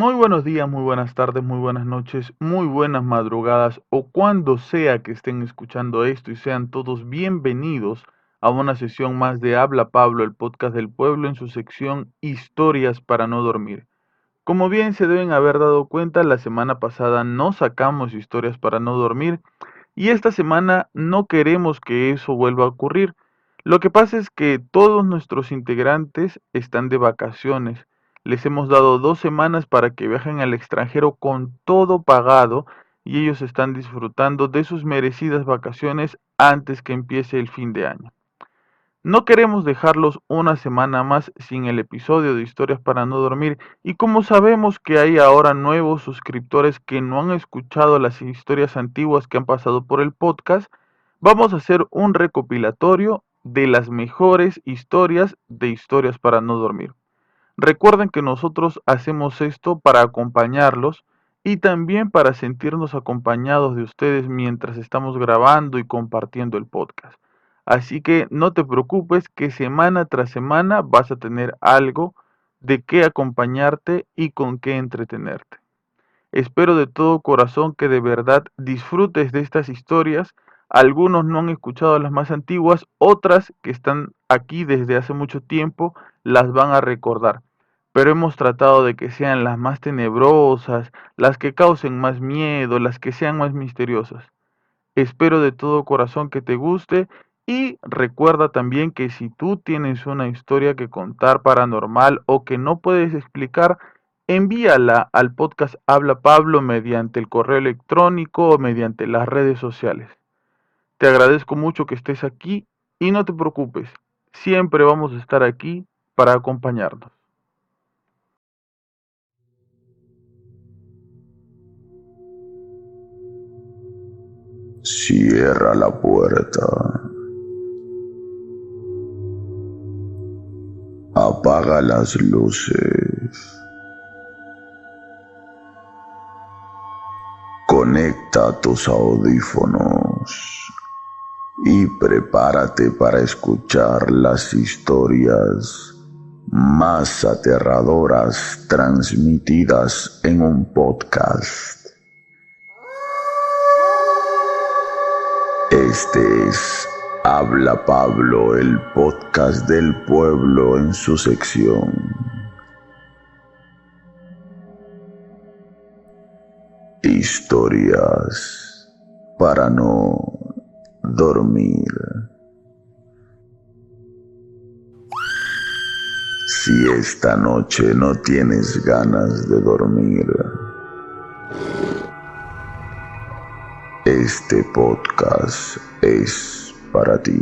Muy buenos días, muy buenas tardes, muy buenas noches, muy buenas madrugadas o cuando sea que estén escuchando esto y sean todos bienvenidos a una sesión más de Habla Pablo, el podcast del pueblo en su sección Historias para no dormir. Como bien se deben haber dado cuenta, la semana pasada no sacamos historias para no dormir y esta semana no queremos que eso vuelva a ocurrir. Lo que pasa es que todos nuestros integrantes están de vacaciones. Les hemos dado 2 semanas para que viajen al extranjero con todo pagado y ellos están disfrutando de sus merecidas vacaciones antes que empiece el fin de año. No queremos dejarlos una semana más sin el episodio de Historias para no dormir y como sabemos que hay ahora nuevos suscriptores que no han escuchado las historias antiguas que han pasado por el podcast, vamos a hacer un recopilatorio de las mejores historias de Historias para no dormir. Recuerden que nosotros hacemos esto para acompañarlos y también para sentirnos acompañados de ustedes mientras estamos grabando y compartiendo el podcast. Así que no te preocupes que semana tras semana vas a tener algo de qué acompañarte y con qué entretenerte. Espero de todo corazón que de verdad disfrutes de estas historias. Algunos no han escuchado las más antiguas, otras que están aquí desde hace mucho tiempo las van a recordar. Pero hemos tratado de que sean las más tenebrosas, las que causen más miedo, las que sean más misteriosas. Espero de todo corazón que te guste y recuerda también que si tú tienes una historia que contar paranormal o que no puedes explicar, envíala al podcast Habla Pablo mediante el correo electrónico o mediante las redes sociales. Te agradezco mucho que estés aquí y no te preocupes, siempre vamos a estar aquí para acompañarnos. Cierra la puerta, apaga las luces, conecta tus audífonos y prepárate para escuchar las historias más aterradoras transmitidas en un podcast. Este es Habla Pablo, el podcast del pueblo en su sección Historias para no dormir. Si esta noche no tienes ganas de dormir, este podcast es para ti.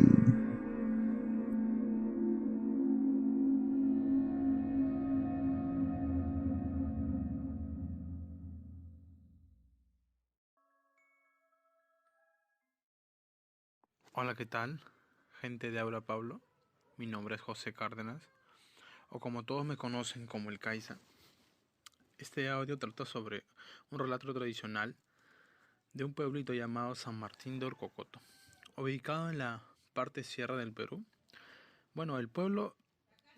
Hola, ¿qué tal? Gente de Habla Pablo. Mi nombre es José Cárdenas, o como todos me conocen como el Caiza. Este audio trata sobre un relato tradicional de un pueblito llamado San Martín de Orcocoto, ubicado en la parte sierra del Perú. Bueno, el pueblo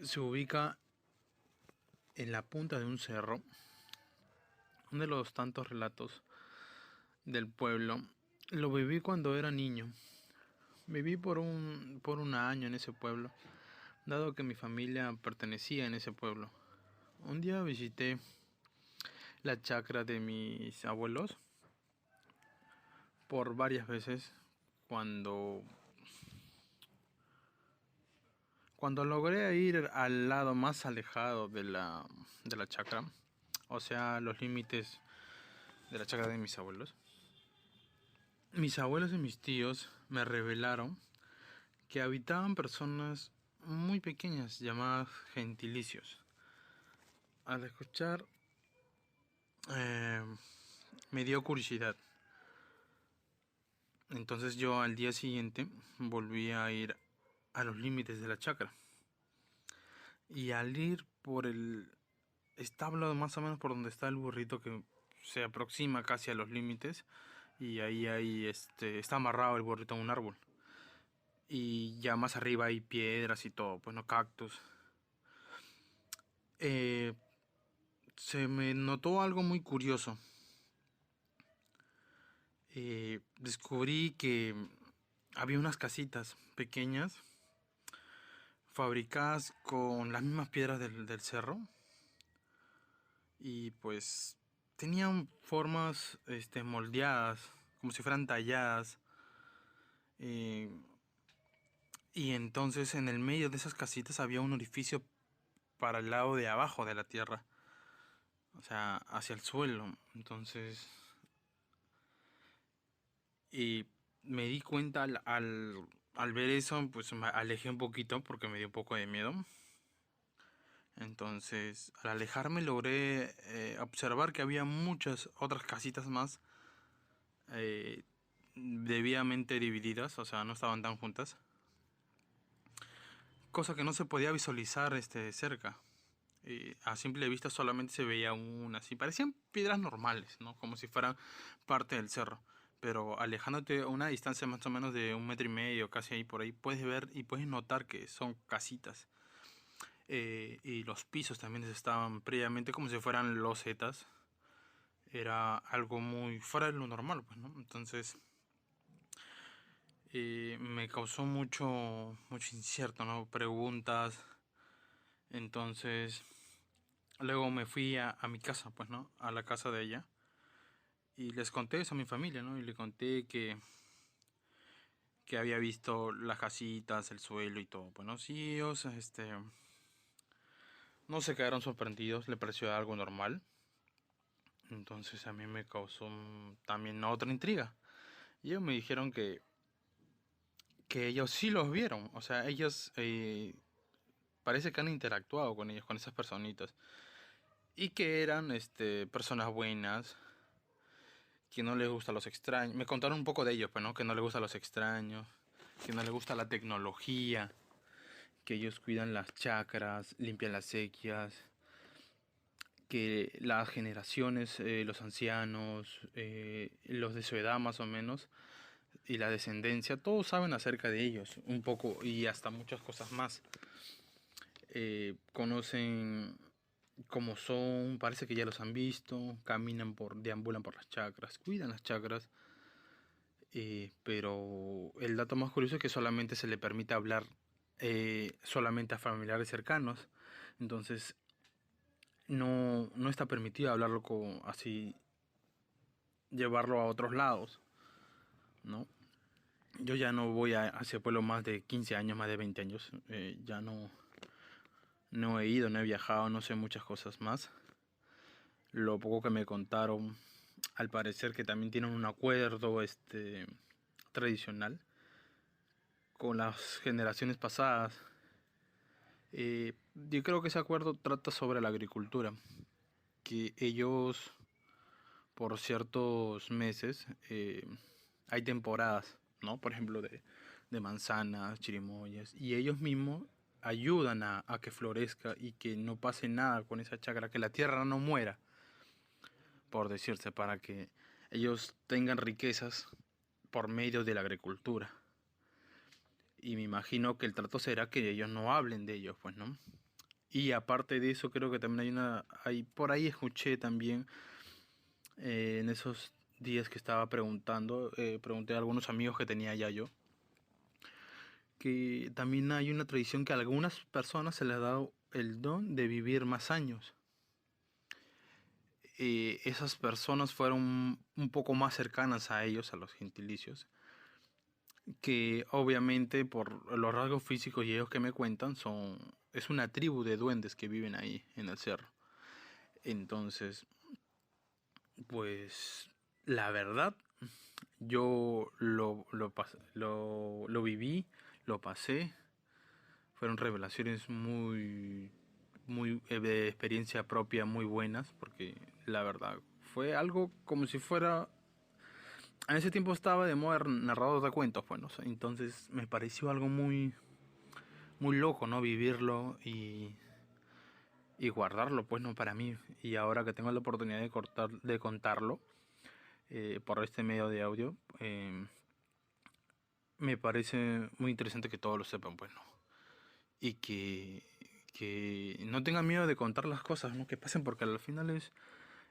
se ubica en la punta de un cerro. Uno de los tantos relatos del pueblo lo viví cuando era niño. Viví por un año en ese pueblo, dado que mi familia pertenecía en ese pueblo. Un día visité la chacra de mis abuelos por varias veces cuando, cuando logré ir al lado más alejado de la chacra, o sea, los límites de la chacra de mis abuelos y mis tíos me revelaron que habitaban personas muy pequeñas llamadas gentilicios. Al escuchar, eh, me dio curiosidad. Entonces yo al día siguiente volví a ir a los límites de la chacra. Y al ir por el establo más o menos por donde está el burrito que se aproxima casi a los límites, y ahí está amarrado el burrito a un árbol. Y ya más arriba hay piedras y todo, pues no, cactus. Eh, se me notó algo muy curioso. Descubrí que había unas casitas pequeñas fabricadas con las mismas piedras del cerro y pues tenían formas moldeadas, como si fueran talladas. eh, y entonces en el medio de esas casitas había un orificio para el lado de abajo de la tierra, o sea, hacia el suelo. Entonces, y me di cuenta al ver eso, pues me alejé un poquito porque me dio un poco de miedo. Entonces, al alejarme logré observar que había muchas otras casitas más eh, debidamente divididas, o sea, no estaban tan juntas. Cosa que no se podía visualizar cerca. A simple vista solamente se veía una así. Parecían piedras normales, ¿no? Como si fueran parte del cerro. Pero alejándote a una distancia más o menos de 1,5 metros, casi ahí por ahí, puedes ver y puedes notar que son casitas. Y los pisos también estaban previamente como si fueran losetas. Era algo muy fuera de lo normal, pues, ¿no? Entonces me causó mucho incierto, ¿no? Preguntas. Entonces luego me fui a mi casa, pues, ¿no? A la casa de ella. Y les conté eso a mi familia, ¿no? Y le conté que había visto las casitas, el suelo y todo. Bueno, sí, ellos, no se quedaron sorprendidos, le pareció algo normal. Entonces a mí me causó también otra intriga. Y ellos me dijeron que ellos sí los vieron. O sea, ellos parece que han interactuado con ellos, con esas personitas. Y que eran personas buenas, que no les gusta los extraños. Me contaron un poco de ellos, pues, ¿no? Que no les gusta los extraños, que no les gusta la tecnología, que ellos cuidan las chacras, limpian las sequías, que las generaciones, los ancianos, los de su edad más o menos, y la descendencia, todos saben acerca de ellos, un poco y hasta muchas cosas más. Conocen cómo son, parece que ya los han visto, deambulan por las chacras, cuidan las chacras. Pero el dato más curioso es que solamente se le permite hablar solamente a familiares cercanos. Entonces no está permitido hablarlo así, llevarlo a otros lados, ¿no? Yo ya no voy a ese pueblo más de 15 años, más de 20 años. Ya no he ido, no he viajado, no sé muchas cosas más. Lo poco que me contaron, al parecer que también tienen un acuerdo tradicional con las generaciones pasadas. Yo creo que ese acuerdo trata sobre la agricultura, que ellos por ciertos meses hay temporadas, ¿no? Por ejemplo de manzanas, chirimoyas, y ellos mismos ayudan a que florezca y que no pase nada con esa chacra, que la tierra no muera, por decirse, para que ellos tengan riquezas por medio de la agricultura. Y me imagino que el trato será que ellos no hablen de ellos, pues, ¿no? Y aparte de eso, creo que también por ahí escuché también, en esos días que estaba preguntando, pregunté a algunos amigos que tenía ya yo, que también hay una tradición que a algunas personas se les ha dado el don de vivir más años. Esas personas fueron un poco más cercanas a ellos, a los gentilicios, que obviamente por los rasgos físicos y ellos que me cuentan es una tribu de duendes que viven ahí en el cerro. Entonces, pues la verdad, yo lo viví, lo pasé. Fueron revelaciones de experiencia propia muy buenas, porque la verdad fue algo como si fuera. En ese tiempo estaba de moda narrador de cuentos, bueno, entonces me pareció algo muy loco, ¿no? Vivirlo y guardarlo, pues, no para mí. Y ahora que tengo la oportunidad de contarlo por este medio de audio, me parece muy interesante que todos lo sepan, pues, ¿no? Y que no tengan miedo de contar las cosas, ¿no? Que pasen, porque al final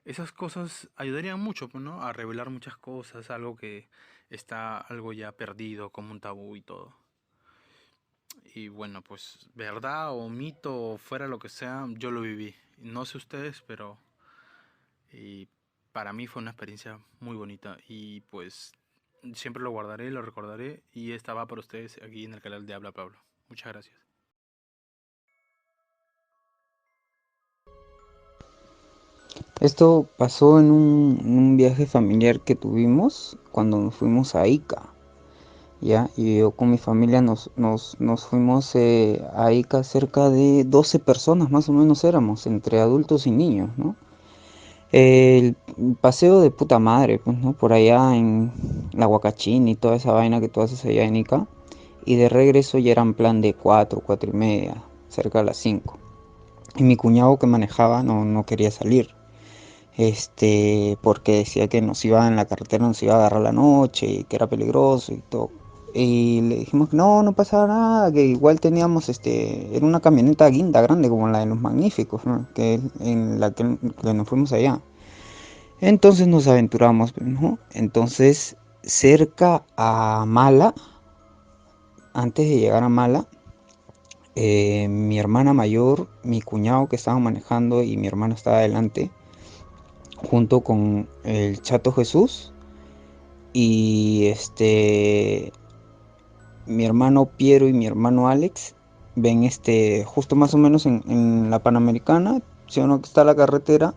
esas cosas ayudarían mucho, pues, ¿no? A revelar muchas cosas, algo que está algo ya perdido, como un tabú y todo. Y bueno, pues verdad o mito o fuera lo que sea, yo lo viví. No sé ustedes, pero y para mí fue una experiencia muy bonita y pues siempre lo guardaré, lo recordaré y esta va para ustedes aquí en el canal de Habla Pablo. Muchas gracias. Esto pasó en un viaje familiar que tuvimos cuando nos fuimos a Ica, ¿ya? Y yo con mi familia nos fuimos a Ica, cerca de 12 personas más o menos éramos, entre adultos y niños, ¿no? El paseo de puta madre, pues, ¿no? Por allá en la Huacachina y toda esa vaina que tú haces allá en Ica. Y de regreso ya eran plan de 4, 4:30, cerca de las 5. Y mi cuñado que manejaba no quería salir. Porque decía que nos iba en la carretera, nos iba a agarrar la noche y que era peligroso y todo. Y le dijimos que no pasaba nada, que igual teníamos, era una camioneta guinda grande como la de los Magníficos, ¿no? Que es en la que nos fuimos allá. Entonces nos aventuramos, ¿no? Entonces, cerca a Mala, antes de llegar a Mala, mi hermana mayor, mi cuñado que estaba manejando y mi hermano estaba adelante, junto con el Chato Jesús y mi hermano Piero y mi hermano Alex ven justo más o menos en la Panamericana, si uno que está la carretera,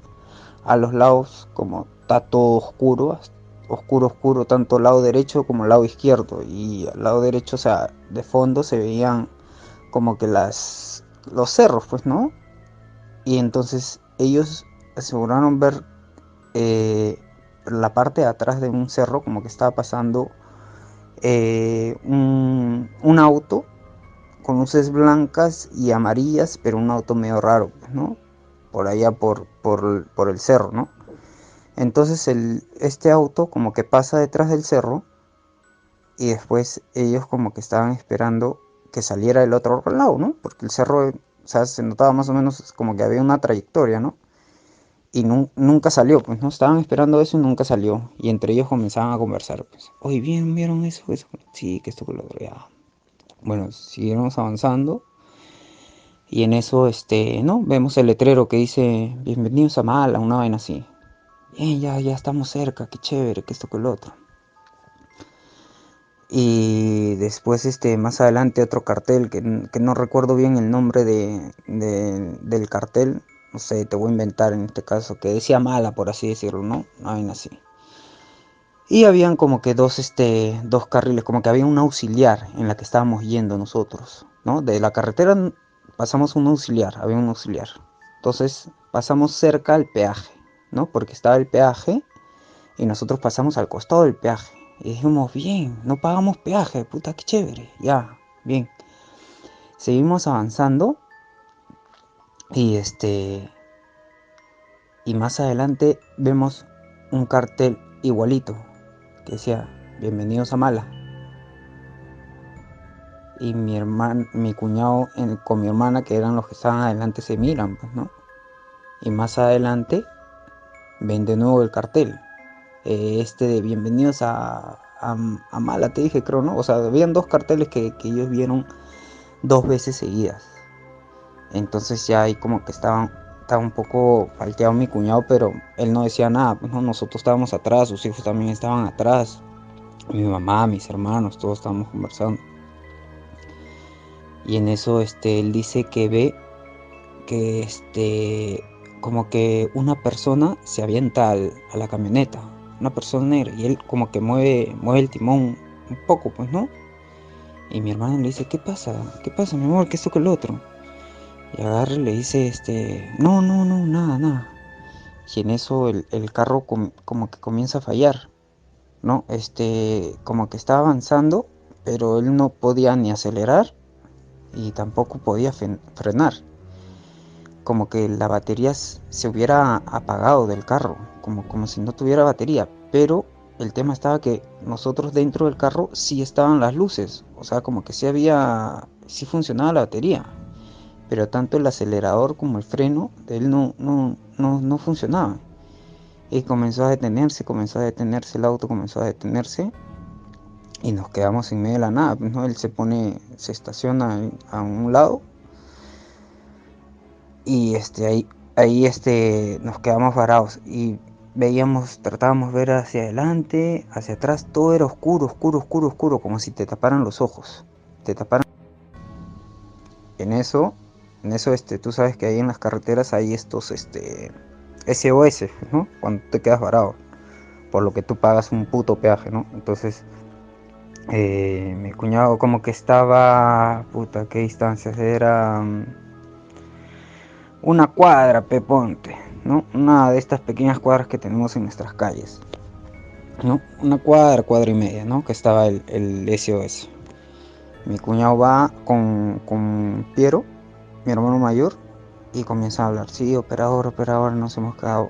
a los lados como está todo oscuro, oscuro, tanto el lado derecho como el lado izquierdo, y al lado derecho, o sea, de fondo se veían como que los cerros, pues, ¿no? Y entonces ellos aseguraron ver eh, la parte de atrás de un cerro, como que estaba pasando un auto con luces blancas y amarillas, pero un auto medio raro, pues, ¿no? Por allá por el cerro, ¿no? Entonces este auto como que pasa detrás del cerro y después ellos como que estaban esperando que saliera el otro lado, ¿no? Porque el cerro, o sea, se notaba más o menos como que había una trayectoria, ¿no? Y nunca salió, pues no estaban esperando eso y nunca salió. Y entre ellos comenzaban a conversar, pues, oye, ¿vieron eso? Sí, que esto que lo otro, ya. Bueno, seguimos avanzando y en eso, ¿no? Vemos el letrero que dice, bienvenidos a Mala, una vaina así. Bien, ya estamos cerca, qué chévere, que esto que lo otro. Y después, más adelante otro cartel, que no recuerdo bien el nombre del cartel, no sé, te voy a inventar en este caso, que decía Mala, por así decirlo, ¿no? Una vaina así. Y habían como que dos carriles, como que había un auxiliar en la que estábamos yendo nosotros, ¿no? De la carretera pasamos un auxiliar, había un auxiliar. Entonces pasamos cerca al peaje, ¿no? Porque estaba el peaje y nosotros pasamos al costado del peaje. Y dijimos, bien, no pagamos peaje, puta, qué chévere, ya, bien. Seguimos avanzando y y más adelante vemos un cartel igualito que decía, bienvenidos a Mala. Y mi cuñado con mi hermana, que eran los que estaban adelante, se miran, pues, ¿no? Y más adelante ven de nuevo el cartel, de bienvenidos a Mala, te dije, creo, ¿no? O sea, habían dos carteles que ellos vieron dos veces seguidas. Entonces ya ahí como que estaba un poco falteado mi cuñado, pero él no decía nada, pues, ¿no? Nosotros estábamos atrás, sus hijos también estaban atrás, mi mamá, mis hermanos, todos estábamos conversando. Y en eso él dice que ve que como que una persona se avienta a la camioneta, una persona negra, y él como que mueve el timón un poco, pues, ¿no? Y mi hermano le dice, ¿qué pasa? ¿Qué pasa, mi amor? ¿Qué esto que el otro? Y agarra y le dice, no, nada. Y en eso el carro como que comienza a fallar, ¿no? Como que estaba avanzando, pero él no podía ni acelerar y tampoco podía frenar. Como que la batería se hubiera apagado del carro, como si no tuviera batería, pero el tema estaba que nosotros dentro del carro sí estaban las luces, o sea, como que sí funcionaba la batería, pero tanto el acelerador como el freno de él no funcionaban. Y comenzó a detenerse el auto, comenzó a detenerse y nos quedamos en medio de la nada, ¿no? Él se estaciona a un lado y ahí nos quedamos varados y tratábamos de ver hacia adelante, hacia atrás, todo era oscuro, oscuro, oscuro, oscuro, como si te taparan los ojos. Te taparan. En eso, tú sabes que ahí en las carreteras hay estos SOS, ¿no? Cuando te quedas varado, por lo que tú pagas un puto peaje, ¿no? Entonces, mi cuñado como que estaba, puta, ¿qué distancias? Era una cuadra, peponte, ¿no? Una de estas pequeñas cuadras que tenemos en nuestras calles, ¿no? Una cuadra, cuadra y media, ¿no? Que estaba el SOS. Mi cuñado va con Piero, mi hermano mayor, y comienza a hablar. Sí, operador, nos hemos quedado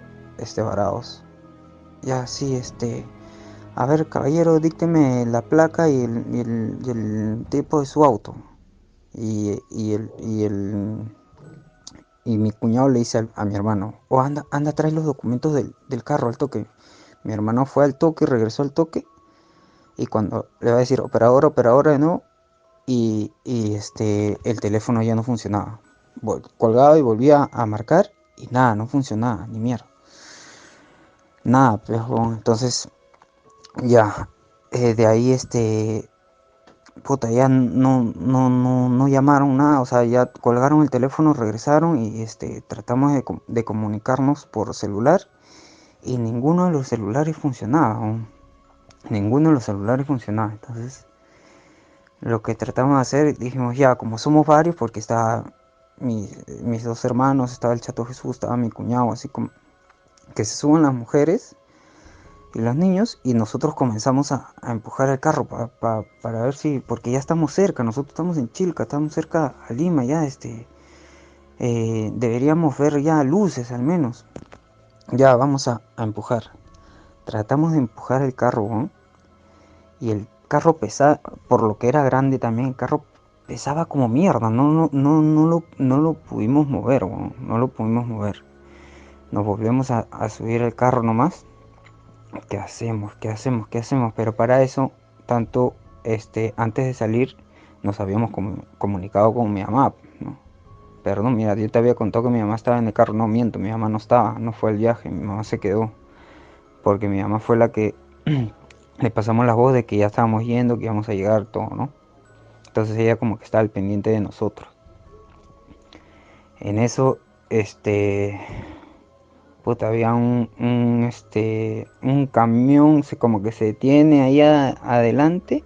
varados. Ya, sí, a ver, caballero, dícteme la placa y el tipo de su auto. Y mi cuñado le dice a mi hermano, anda, trae los documentos del carro al toque. Mi hermano fue al toque, regresó al toque, y cuando le va a decir operador de nuevo, el teléfono ya no funcionaba. Colgaba y volvía a marcar, y nada, no funcionaba, ni mierda. Nada, pues, bueno, entonces, ya, de ahí, puta, ya no llamaron nada, o sea, ya colgaron el teléfono, regresaron y tratamos de comunicarnos por celular y ninguno de los celulares funcionaba, ¿no? Ninguno de los celulares funcionaba. Entonces, lo que tratamos de hacer, dijimos ya, como somos varios, porque estaba mis dos hermanos, estaba el Chato Jesús, estaba mi cuñado, así como que se suban las mujeres y los niños, y nosotros comenzamos a empujar el carro para ver si, porque ya estamos cerca, nosotros estamos en Chilca, estamos cerca a Lima, ya deberíamos ver ya luces al menos. Ya vamos a empujar. Tratamos de empujar el carro, ¿no? Y el carro pesaba, por lo que era grande también, el carro pesaba como mierda, no lo pudimos mover, ¿no? No lo pudimos mover. Nos volvemos a subir el carro nomás. ¿Qué hacemos? ¿Qué hacemos? ¿Qué hacemos? Pero para eso, tanto antes de salir, nos habíamos comunicado con mi mamá, ¿no? Perdón, mira, yo te había contado que mi mamá estaba en el carro. No, miento, mi mamá no estaba, no fue el viaje, mi mamá se quedó. Porque mi mamá fue la que le pasamos la voz de que ya estábamos yendo, que íbamos a llegar, todo, ¿no? Entonces ella como que estaba al pendiente de nosotros. En eso, puta, había un camión, como que se detiene ahí adelante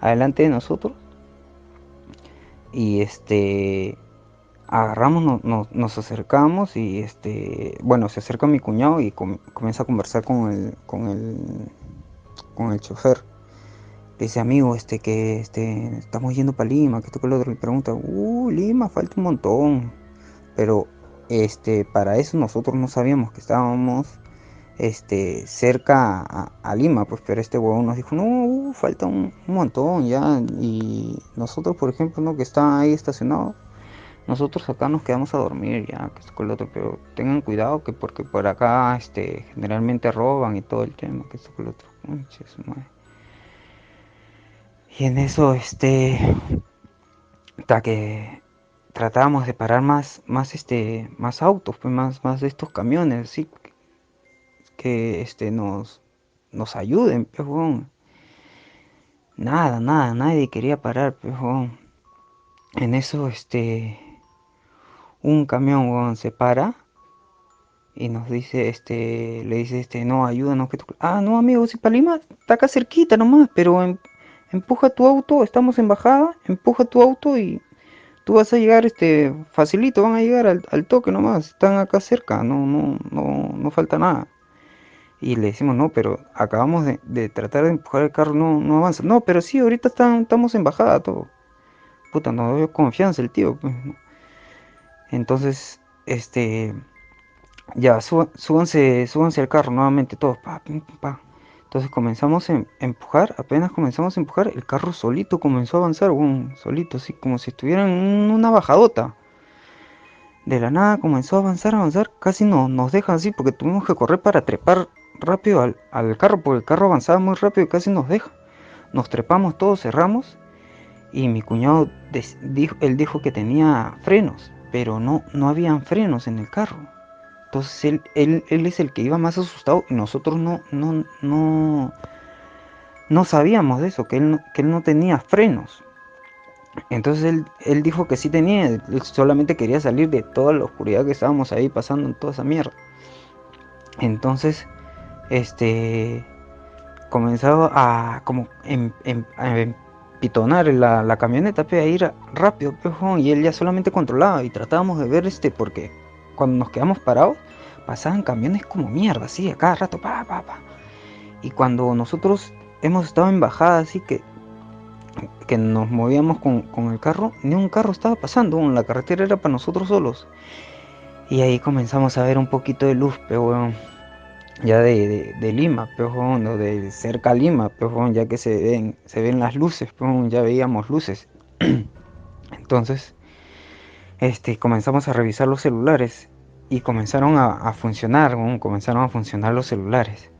de nosotros, y agarramos, nos acercamos, y bueno, se acerca mi cuñado y comienza a conversar con el chofer. Le dice, amigo, que estamos yendo para Lima, que esto que lo otro. Le pregunta, Lima, falta un montón. Pero para eso nosotros no sabíamos que estábamos cerca a Lima, pues. Pero este huevón nos dijo, no, falta un montón ya. Y nosotros, por ejemplo, ¿no? Que está ahí estacionado, nosotros acá nos quedamos a dormir ya, que esto con lo otro. Pero tengan cuidado, que porque por acá generalmente roban y todo el tema, que esto con lo otro. Manches, madre. Y en eso, hasta que tratábamos de parar más autos, pues más de estos camiones, ¿sí? Que nos ayuden, pues, weón. Nada, nadie quería parar, pues, weón. En eso, un camión, weón, se para y nos dice, le dice, no, ayúdanos, que no, amigo, si para Lima está acá cerquita nomás, pero empuja tu auto, estamos en bajada, empuja tu auto y tú vas a llegar, facilito, van a llegar al toque nomás, están acá cerca, no falta nada. Y le decimos, no, pero acabamos de tratar de empujar el carro, no avanza. No, pero sí, ahorita estamos en bajada, todo. Puta, no dio confianza el tío, pues, ¿no? Entonces, ya, súbanse al carro nuevamente todos, pa, pim, pa. Entonces comenzamos a empujar, apenas comenzamos a empujar, el carro solito comenzó a avanzar, solito, así como si estuviera en una bajadota. De la nada comenzó a avanzar, casi no, nos deja así porque tuvimos que correr para trepar rápido al carro, porque el carro avanzaba muy rápido y casi nos deja. Nos trepamos todos, cerramos y mi cuñado él dijo que tenía frenos, pero no habían frenos en el carro. Entonces él es el que iba más asustado y nosotros no sabíamos de eso, que él no tenía frenos. Entonces él dijo que sí tenía, él solamente quería salir de toda la oscuridad que estábamos ahí pasando en toda esa mierda. Entonces, comenzaba a como a empitonar la camioneta, a ir rápido, y él ya solamente controlaba y tratábamos de ver porque cuando nos quedamos parados, pasaban camiones como mierda, así, a cada rato, pa. Y cuando nosotros hemos estado en bajada, así que nos movíamos con el carro, ni un carro estaba pasando, la carretera era para nosotros solos. Y ahí comenzamos a ver un poquito de luz, pero ya de Lima, o de cerca a Lima, ya que se ven las luces, ya veíamos luces. Entonces, comenzamos a revisar los celulares y comenzaron a funcionar, comenzaron a funcionar los celulares.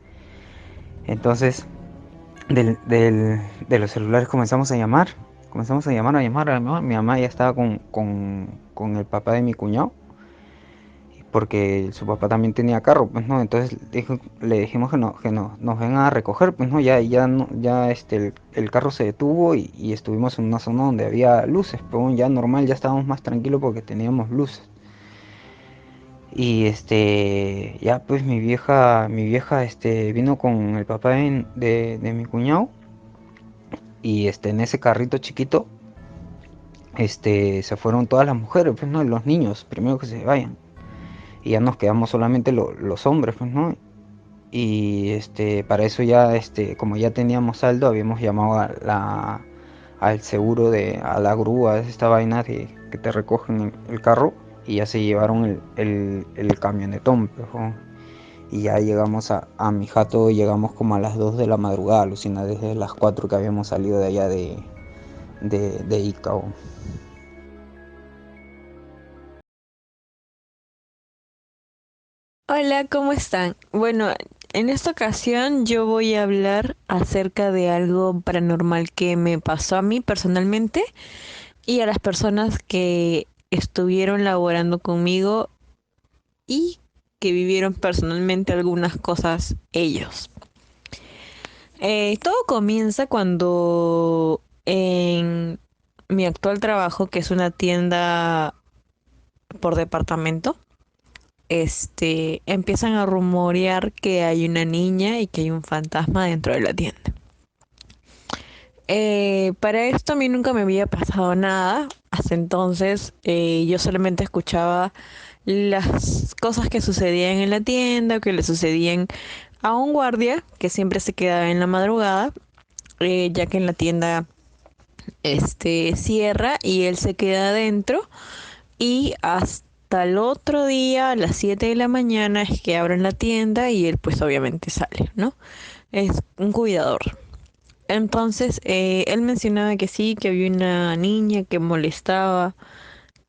Entonces, de los celulares comenzamos a llamar. Mi mamá ya estaba con el papá de mi cuñado, porque su papá también tenía carro, pues no, entonces le dijimos que nos vengan a recoger, pues no, ya el carro se detuvo y estuvimos en una zona donde había luces, pero ya normal, ya estábamos más tranquilos porque teníamos luces. Y ya pues mi vieja vino con el papá de mi cuñado y en ese carrito chiquito se fueron todas las mujeres, pues no, y los niños, primero que se vayan. Y ya nos quedamos solamente los hombres, pues no. Y para eso ya como ya teníamos saldo, habíamos llamado al seguro, a la grúa, esta vaina que te recogen el carro, y ya se llevaron el camionetón, pues, ¿no? Y ya llegamos a mi jato, llegamos como a las 2 de la madrugada, alucina, desde las 4 que habíamos salido de allá de Ica. Hola, ¿cómo están? Bueno, en esta ocasión yo voy a hablar acerca de algo paranormal que me pasó a mí personalmente y a las personas que estuvieron laborando conmigo y que vivieron personalmente algunas cosas ellos. Todo comienza cuando en mi actual trabajo, que es una tienda por departamento, empiezan a rumorear que hay una niña y que hay un fantasma dentro de la tienda. Para esto a mí nunca me había pasado nada. Hasta entonces yo solamente escuchaba las cosas que sucedían en la tienda, que le sucedían a un guardia que siempre se quedaba en la madrugada, ya que en la tienda cierra y él se queda adentro y hasta el otro día a las 7 de la mañana es que abren la tienda y él pues obviamente sale, ¿no? Es un cuidador. Entonces él mencionaba que sí, que había una niña que molestaba,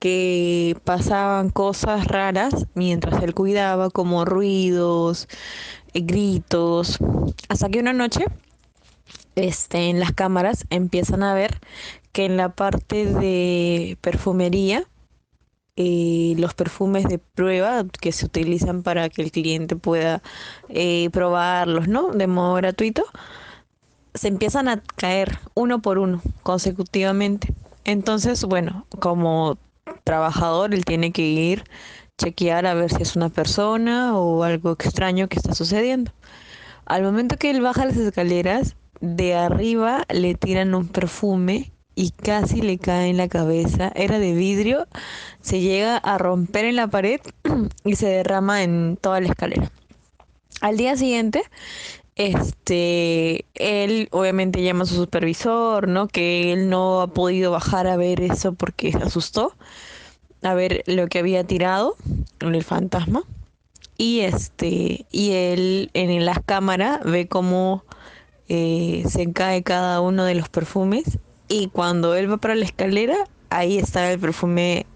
que pasaban cosas raras mientras él cuidaba, como ruidos, gritos, hasta que una noche en las cámaras empiezan a ver que en la parte de perfumería, los perfumes de prueba que se utilizan para que el cliente pueda probarlos, ¿no? De modo gratuito, se empiezan a caer uno por uno consecutivamente. Entonces, bueno, como trabajador, él tiene que ir, chequear a ver si es una persona o algo extraño que está sucediendo. Al momento que él baja las escaleras, de arriba le tiran un perfume y casi le cae en la cabeza. Era de vidrio, se llega a romper en la pared y se derrama en toda la escalera. Al día siguiente, él obviamente llama a su supervisor, ¿no? Que él no ha podido bajar a ver eso porque se asustó, a ver lo que había tirado el fantasma. y él en las cámaras ve cómo se cae cada uno de los perfumes, y cuando él va para la escalera, ahí está el perfume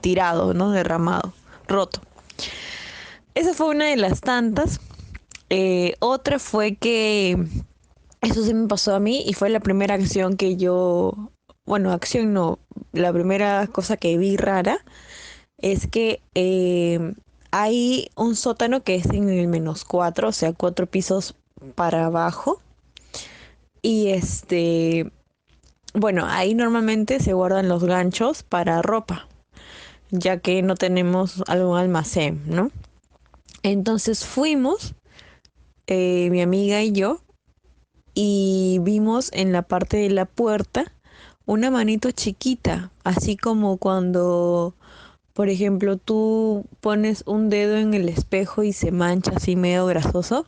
tirado, ¿no? Derramado, roto. Esa fue una de las tantas. Otra fue que eso sí me pasó a mí y fue la primera acción que yo, bueno, acción no, la primera cosa que vi rara es que hay un sótano que es en el -4, o sea, 4 pisos para abajo. Y bueno, ahí normalmente se guardan los ganchos para ropa, ya que no tenemos algún almacén, ¿no? Entonces fuimos, mi amiga y yo, y vimos en la parte de la puerta una manito chiquita, así como cuando, por ejemplo, tú pones un dedo en el espejo y se mancha así medio grasoso,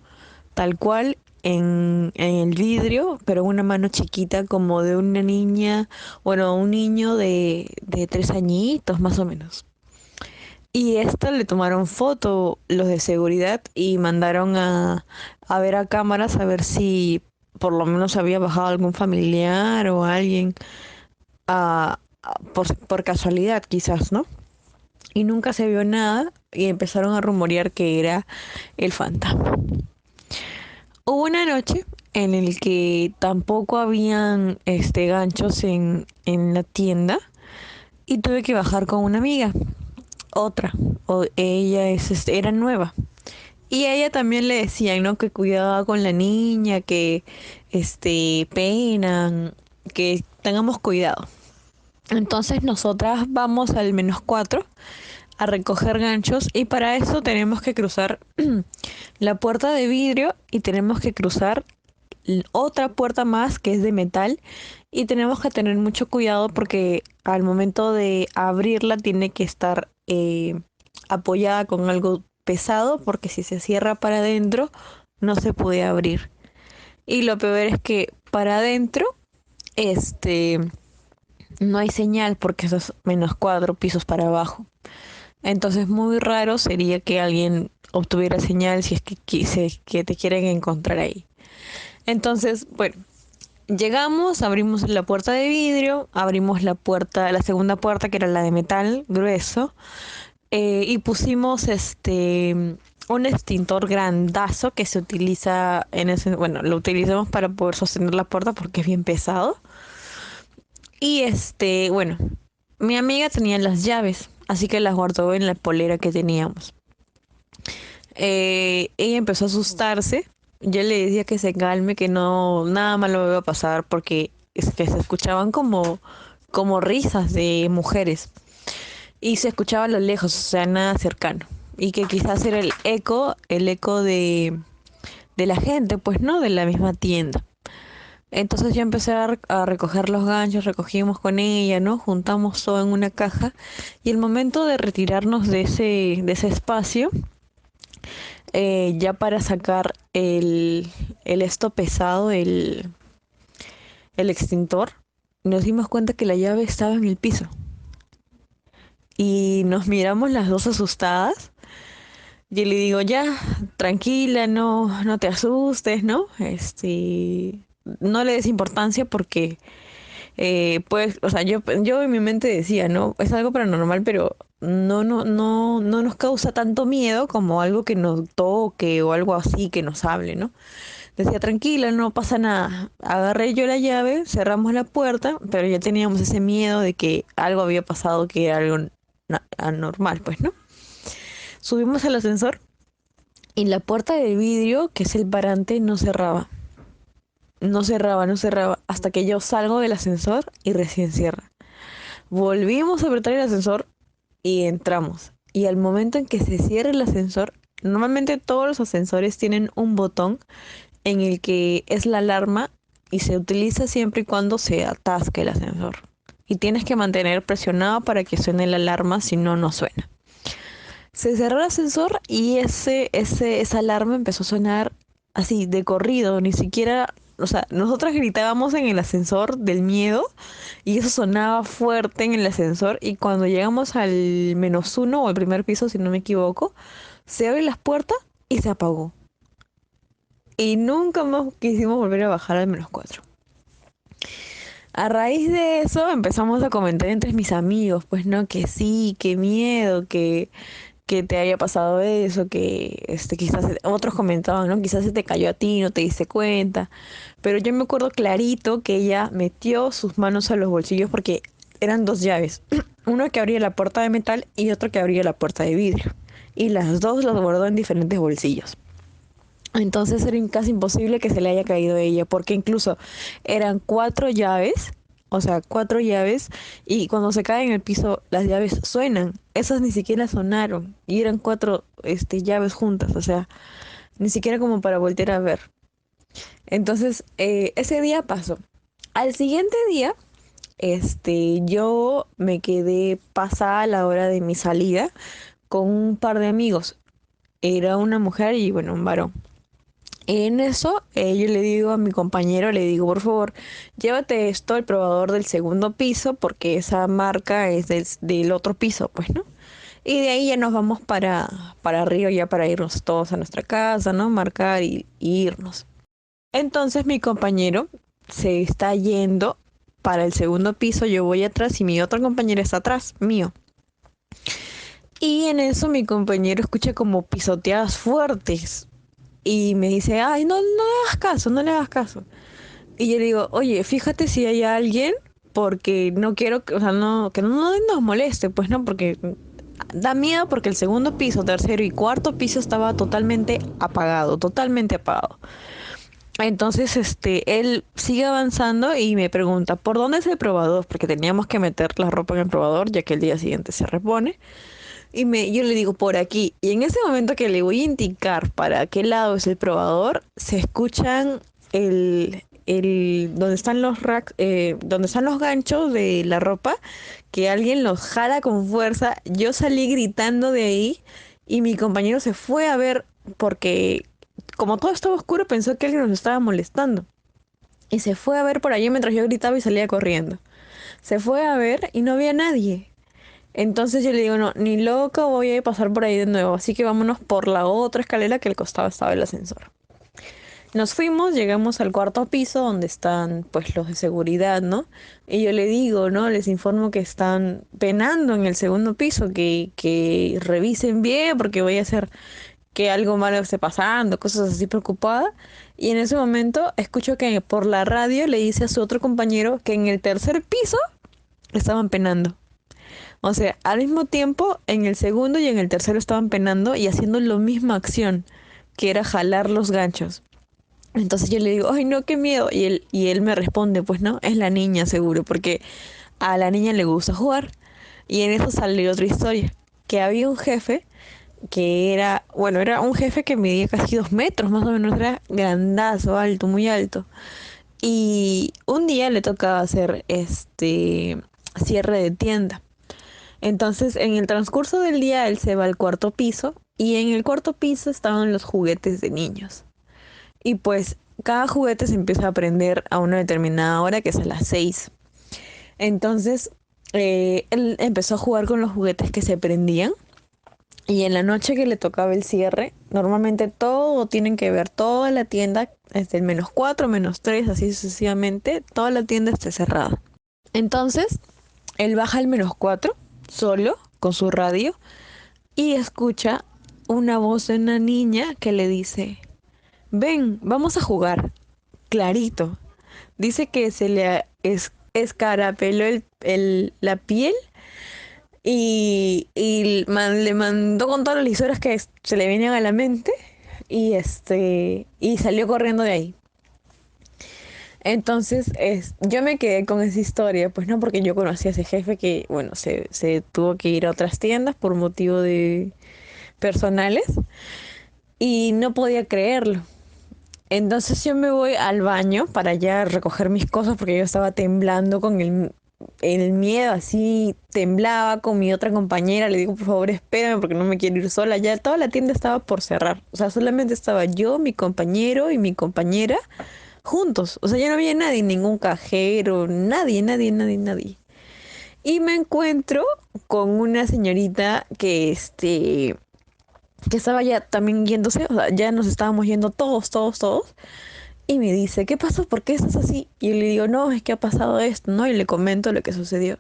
tal cual en el vidrio, pero una mano chiquita como de una niña, bueno, un niño de 3 añitos más o menos. Y esto le tomaron foto los de seguridad y mandaron a ver a cámaras a ver si por lo menos había bajado algún familiar o alguien por casualidad quizás, ¿no? Y nunca se vio nada y empezaron a rumorear que era el fantasma. Hubo una noche en el que tampoco habían ganchos en la tienda y tuve que bajar con una amiga, otra, ella era nueva. Y a ella también le decían, ¿no? Que cuidaba con la niña, que penan, que tengamos cuidado. Entonces nosotras vamos al -4 a recoger ganchos y para eso tenemos que cruzar la puerta de vidrio y tenemos que cruzar otra puerta más que es de metal y tenemos que tener mucho cuidado porque al momento de abrirla tiene que estar apoyada con algo pesado porque si se cierra para adentro no se puede abrir. Y lo peor es que para adentro no hay señal porque eso es -4 pisos para abajo. Entonces muy raro sería que alguien obtuviera señal si es que te quieren encontrar ahí. Entonces, bueno, llegamos, abrimos la puerta de vidrio, abrimos la puerta, la segunda puerta que era la de metal grueso, y pusimos un extintor grandazo que se utiliza bueno, lo utilizamos para poder sostener la puerta porque es bien pesado. Y bueno, mi amiga tenía las llaves, así que las guardó en la polera que teníamos. Ella empezó a asustarse. Yo le decía que se calme, que no, nada malo me iba a pasar porque es que se escuchaban como risas de mujeres y se escuchaba a lo lejos, o sea, nada cercano. Y que quizás era el eco de la gente, pues no, de la misma tienda. Entonces yo empecé a recoger los ganchos, recogimos con ella, ¿no? Juntamos todo en una caja y el momento de retirarnos de ese espacio, ya para sacar el esto pesado, el extintor, nos dimos cuenta que la llave estaba en el piso. Y nos miramos las dos asustadas. Yo le digo, ya, tranquila, no te asustes, ¿no? No le des importancia porque, pues, o sea, yo en mi mente decía, ¿no? Es algo paranormal, pero no nos causa tanto miedo como algo que nos toque o algo así que nos hable, ¿no? Decía, tranquila, no pasa nada. Agarré yo la llave, cerramos la puerta, pero ya teníamos ese miedo de que algo había pasado, que era algo anormal, pues, ¿no? Subimos al ascensor y la puerta de vidrio, que es el parante, no cerraba. No cerraba, no cerraba, hasta que yo salgo del ascensor y recién cierra. Volvimos a apretar el ascensor y entramos. Y al momento en que se cierra el ascensor, normalmente todos los ascensores tienen un botón en el que es la alarma y se utiliza siempre y cuando se atasque el ascensor. Y tienes que mantener presionado para que suene la alarma, si no, no suena. Se cerró el ascensor y esa alarma empezó a sonar así, de corrido, ni siquiera, o sea, nosotras gritábamos en el ascensor del miedo y eso sonaba fuerte en el ascensor y cuando llegamos al -1 o al primer piso, si no me equivoco, se abre las puertas y se apagó. Y nunca más quisimos volver a bajar al -4. A raíz de eso empezamos a comentar entre mis amigos, pues no, que sí, qué miedo, que te haya pasado eso, que quizás otros comentaban, ¿no? Quizás se te cayó a ti, no te diste cuenta. Pero yo me acuerdo clarito que ella metió sus manos a los bolsillos porque eran dos llaves. Uno que abría la puerta de metal y otro que abría la puerta de vidrio. Y las dos las guardó en diferentes bolsillos. Entonces era casi imposible que se le haya caído a ella, porque incluso eran cuatro llaves, o sea, cuatro llaves, y cuando se caen en el piso las llaves suenan. Esas ni siquiera sonaron, y eran cuatro llaves juntas, o sea, ni siquiera como para voltear a ver. Entonces, ese día pasó. Al siguiente día, yo me quedé pasada la hora de mi salida con un par de amigos. Era una mujer y, bueno, un varón. En eso, yo le digo a mi compañero, le digo, por favor, llévate esto al probador del segundo piso, porque esa marca es del otro piso, pues, ¿no? Y de ahí ya nos vamos para arriba, ya para irnos todos a nuestra casa, ¿no? Marcar y irnos. Entonces mi compañero se está yendo para el segundo piso, yo voy atrás y mi otro compañero está atrás, mío. Y en eso mi compañero escucha como pisoteadas fuertes y me dice, ay, no, no le hagas caso, no le hagas caso. Y yo le digo, oye, fíjate si hay alguien, porque no quiero, o sea, no, que no nos moleste, pues no, porque da miedo porque el segundo piso, tercero y cuarto piso estaba totalmente apagado, totalmente apagado. Entonces, él sigue avanzando y me pregunta, ¿por dónde es el probador? Porque teníamos que meter la ropa en el probador, ya que el día siguiente se repone. Yo le digo, por aquí. Y en ese momento que le voy a indicar para qué lado es el probador, se escuchan donde están los racks, donde están los ganchos de la ropa, que alguien los jala con fuerza. Yo salí gritando de ahí y mi compañero se fue a ver porque como todo estaba oscuro pensó que alguien nos estaba molestando. Y se fue a ver por allí mientras yo gritaba y salía corriendo. Se fue a ver y no había nadie. Entonces yo le digo, no, ni loca voy a pasar por ahí de nuevo, así que vámonos por la otra escalera que al costado estaba el ascensor. Nos fuimos, llegamos al cuarto piso donde están pues los de seguridad, ¿no? Y yo le digo, ¿no? Les informo que están penando en el segundo piso, que revisen bien porque voy a hacer que algo malo esté pasando, cosas así preocupada. Y en ese momento escucho que por la radio le dice a su otro compañero que en el tercer piso estaban penando. O sea, al mismo tiempo, en el segundo y en el tercero estaban penando y haciendo la misma acción, que era jalar los ganchos. Entonces yo le digo, ay no, qué miedo. Y él me responde, pues no, es la niña seguro, porque a la niña le gusta jugar. Y en eso sale otra historia, que había un jefe que era, bueno, era un jefe que medía casi 2 metros, más o menos, era grandazo, alto, muy alto. Y un día le tocaba hacer cierre de tienda. Entonces, en el transcurso del día, él se va al cuarto piso y en el cuarto piso estaban los juguetes de niños. Y pues cada juguete se empieza a prender a una determinada hora, que es a las 6. Entonces, él empezó a jugar con los juguetes que se prendían y en la noche que le tocaba el cierre, normalmente todo tienen que ver, toda la tienda, desde el -4, -3, así sucesivamente, toda la tienda está cerrada. Entonces, él baja al -4 solo con su radio y escucha una voz de una niña que le dice, ven, vamos a jugar. Clarito. Dice que se le escarapeló la piel y le mandó con todas las lisuras que se le venían a la mente y salió corriendo de ahí. Entonces, yo me quedé con esa historia, pues no, porque yo conocí a ese jefe que, bueno, se tuvo que ir a otras tiendas por motivo de personales y no podía creerlo. Entonces yo me voy al baño para ya recoger mis cosas porque yo estaba temblando con el miedo, así temblaba con mi otra compañera. Le digo, por favor, espérame porque no me quiero ir sola. Ya toda la tienda estaba por cerrar. O sea, solamente estaba yo, mi compañero y mi compañera juntos. O sea, ya no había nadie, ningún cajero, nadie, nadie, nadie, nadie. Y me encuentro con una señorita que que estaba ya también yéndose, o sea, ya nos estábamos yendo todos, todos, todos. Y me dice, ¿qué pasó? ¿Por qué estás así? Y yo le digo, no, es que ha pasado esto, ¿no? Y le comento lo que sucedió.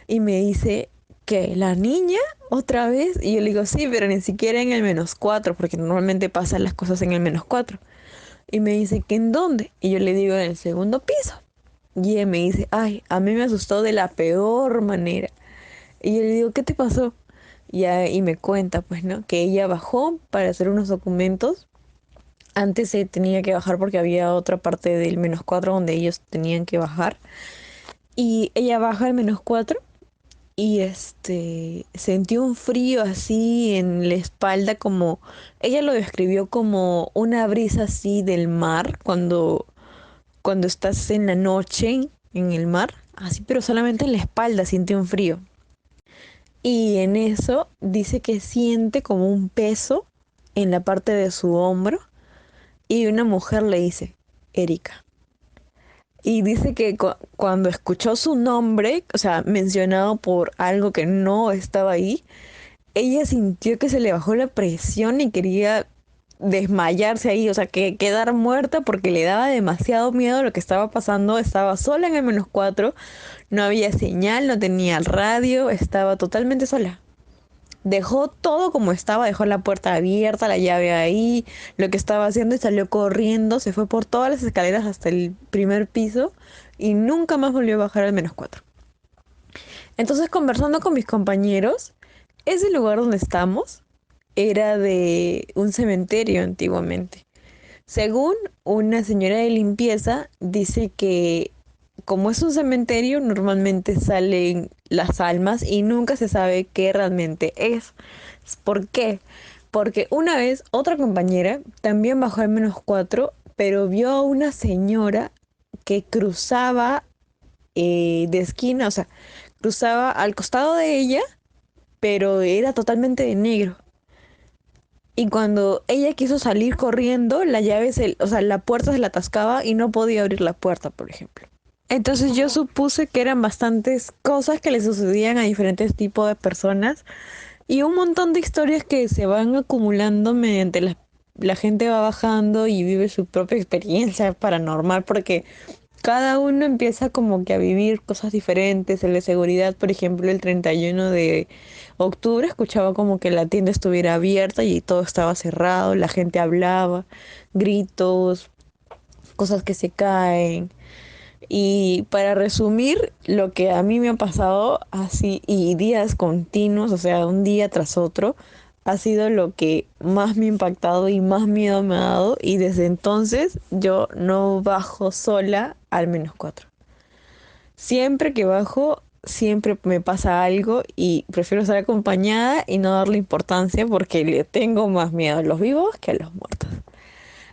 Y me dice, ¿qué? ¿La niña? ¿Otra vez? Y yo le digo, sí, pero ni siquiera en el -4, porque normalmente pasan las cosas en el -4. Y me dice, ¿que en dónde? Y yo le digo, en el segundo piso. Y él me dice, ay, a mí me asustó de la peor manera. Y yo le digo, ¿qué te pasó? Y me cuenta, pues, ¿no? Que ella bajó para hacer unos documentos. Antes se tenía que bajar porque había otra parte del -4 donde ellos tenían que bajar. Y ella baja al -4 y sentí un frío así en la espalda, como ella lo describió como una brisa así del mar cuando estás en la noche en el mar, así, pero solamente en la espalda siente un frío. Y en eso dice que siente como un peso en la parte de su hombro y una mujer le dice, Erika. Y dice que cuando escuchó su nombre, o sea, mencionado por algo que no estaba ahí, ella sintió que se le bajó la presión y quería desmayarse ahí, o sea, que quedar muerta porque le daba demasiado miedo lo que estaba pasando. Estaba sola en el -4, no había señal, no tenía radio, estaba totalmente sola. Dejó todo como estaba, dejó la puerta abierta, la llave ahí, lo que estaba haciendo y salió corriendo, se fue por todas las escaleras hasta el primer piso y nunca más volvió a bajar al -4. Entonces, conversando con mis compañeros, ese lugar donde estamos era de un cementerio antiguamente. Según una señora de limpieza, dice que como es un cementerio, normalmente salen las almas y nunca se sabe qué realmente es. ¿Por qué? Porque una vez otra compañera también bajó al -4, pero vio a una señora que cruzaba de esquina, o sea, cruzaba al costado de ella, pero era totalmente de negro. Y cuando ella quiso salir corriendo, la llave o sea, la puerta se la atascaba y no podía abrir la puerta, por ejemplo. Entonces yo supuse que eran bastantes cosas que le sucedían a diferentes tipos de personas y un montón de historias que se van acumulando mediante la gente va bajando y vive su propia experiencia paranormal, porque cada uno empieza como que a vivir cosas diferentes. El de seguridad, por ejemplo, el 31 de octubre escuchaba como que la tienda estuviera abierta y todo estaba cerrado, la gente hablaba, gritos, cosas que se caen. Y para resumir, lo que a mí me ha pasado así y días continuos, o sea, un día tras otro, ha sido lo que más me ha impactado y más miedo me ha dado. Y desde entonces yo no bajo sola al -4. Siempre que bajo, siempre me pasa algo y prefiero estar acompañada y no darle importancia porque le tengo más miedo a los vivos que a los muertos.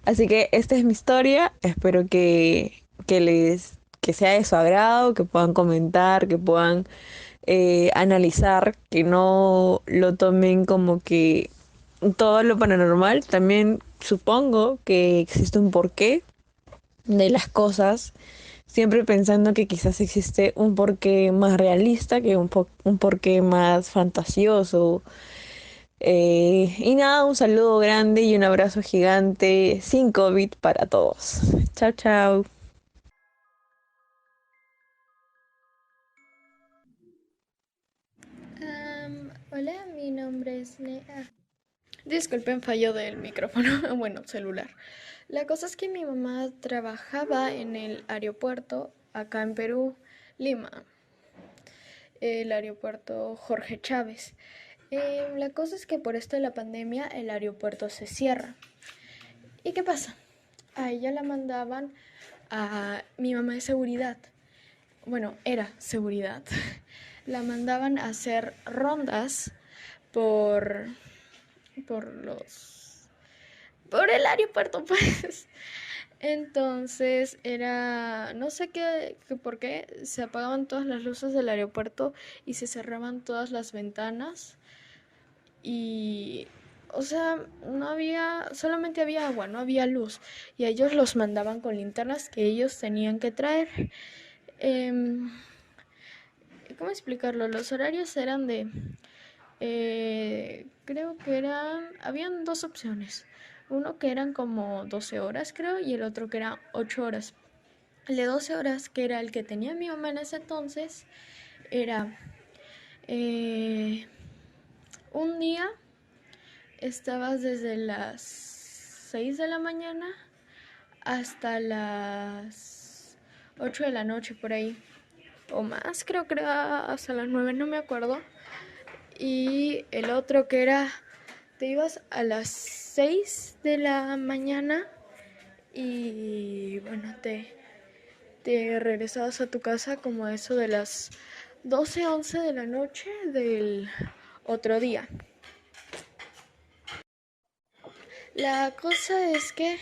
Así que esta es mi historia. Espero que sea de su agrado, que puedan comentar, que puedan analizar, que no lo tomen como que todo lo paranormal. También supongo que existe un porqué de las cosas, siempre pensando que quizás existe un porqué más realista que un porqué más fantasioso. Y nada, un saludo grande y un abrazo gigante sin COVID para todos. Chao, chao. Hola, mi nombre es Nea. Disculpen, fallo del micrófono, bueno, celular. La cosa es que mi mamá trabajaba en el aeropuerto acá en Perú, Lima, el aeropuerto Jorge Chávez. La cosa es que por esto de la pandemia el aeropuerto se cierra. ¿Y qué pasa? A ella la mandaban a mi mamá de seguridad. Bueno, era seguridad. La mandaban a hacer rondas por por el aeropuerto, pues. Entonces era, no sé por qué, se apagaban todas las luces del aeropuerto y se cerraban todas las ventanas y, o sea, solamente había agua, no había luz, y a ellos los mandaban con linternas que ellos tenían que traer. Em, ¿Cómo explicarlo? Los horarios eran de Creo que habían dos opciones. Uno que eran como 12 horas, creo, y el otro que era 8 horas. El de 12 horas, que era el que tenía mi mamá en ese entonces, era un día estabas desde las 6 de la mañana hasta las 8 de la noche por ahí. O más, creo que era hasta las 9, no me acuerdo. Y el otro que era, te ibas a las 6 de la mañana y bueno, te regresabas a tu casa como eso de las 12, 11 de la noche del otro día. La cosa es que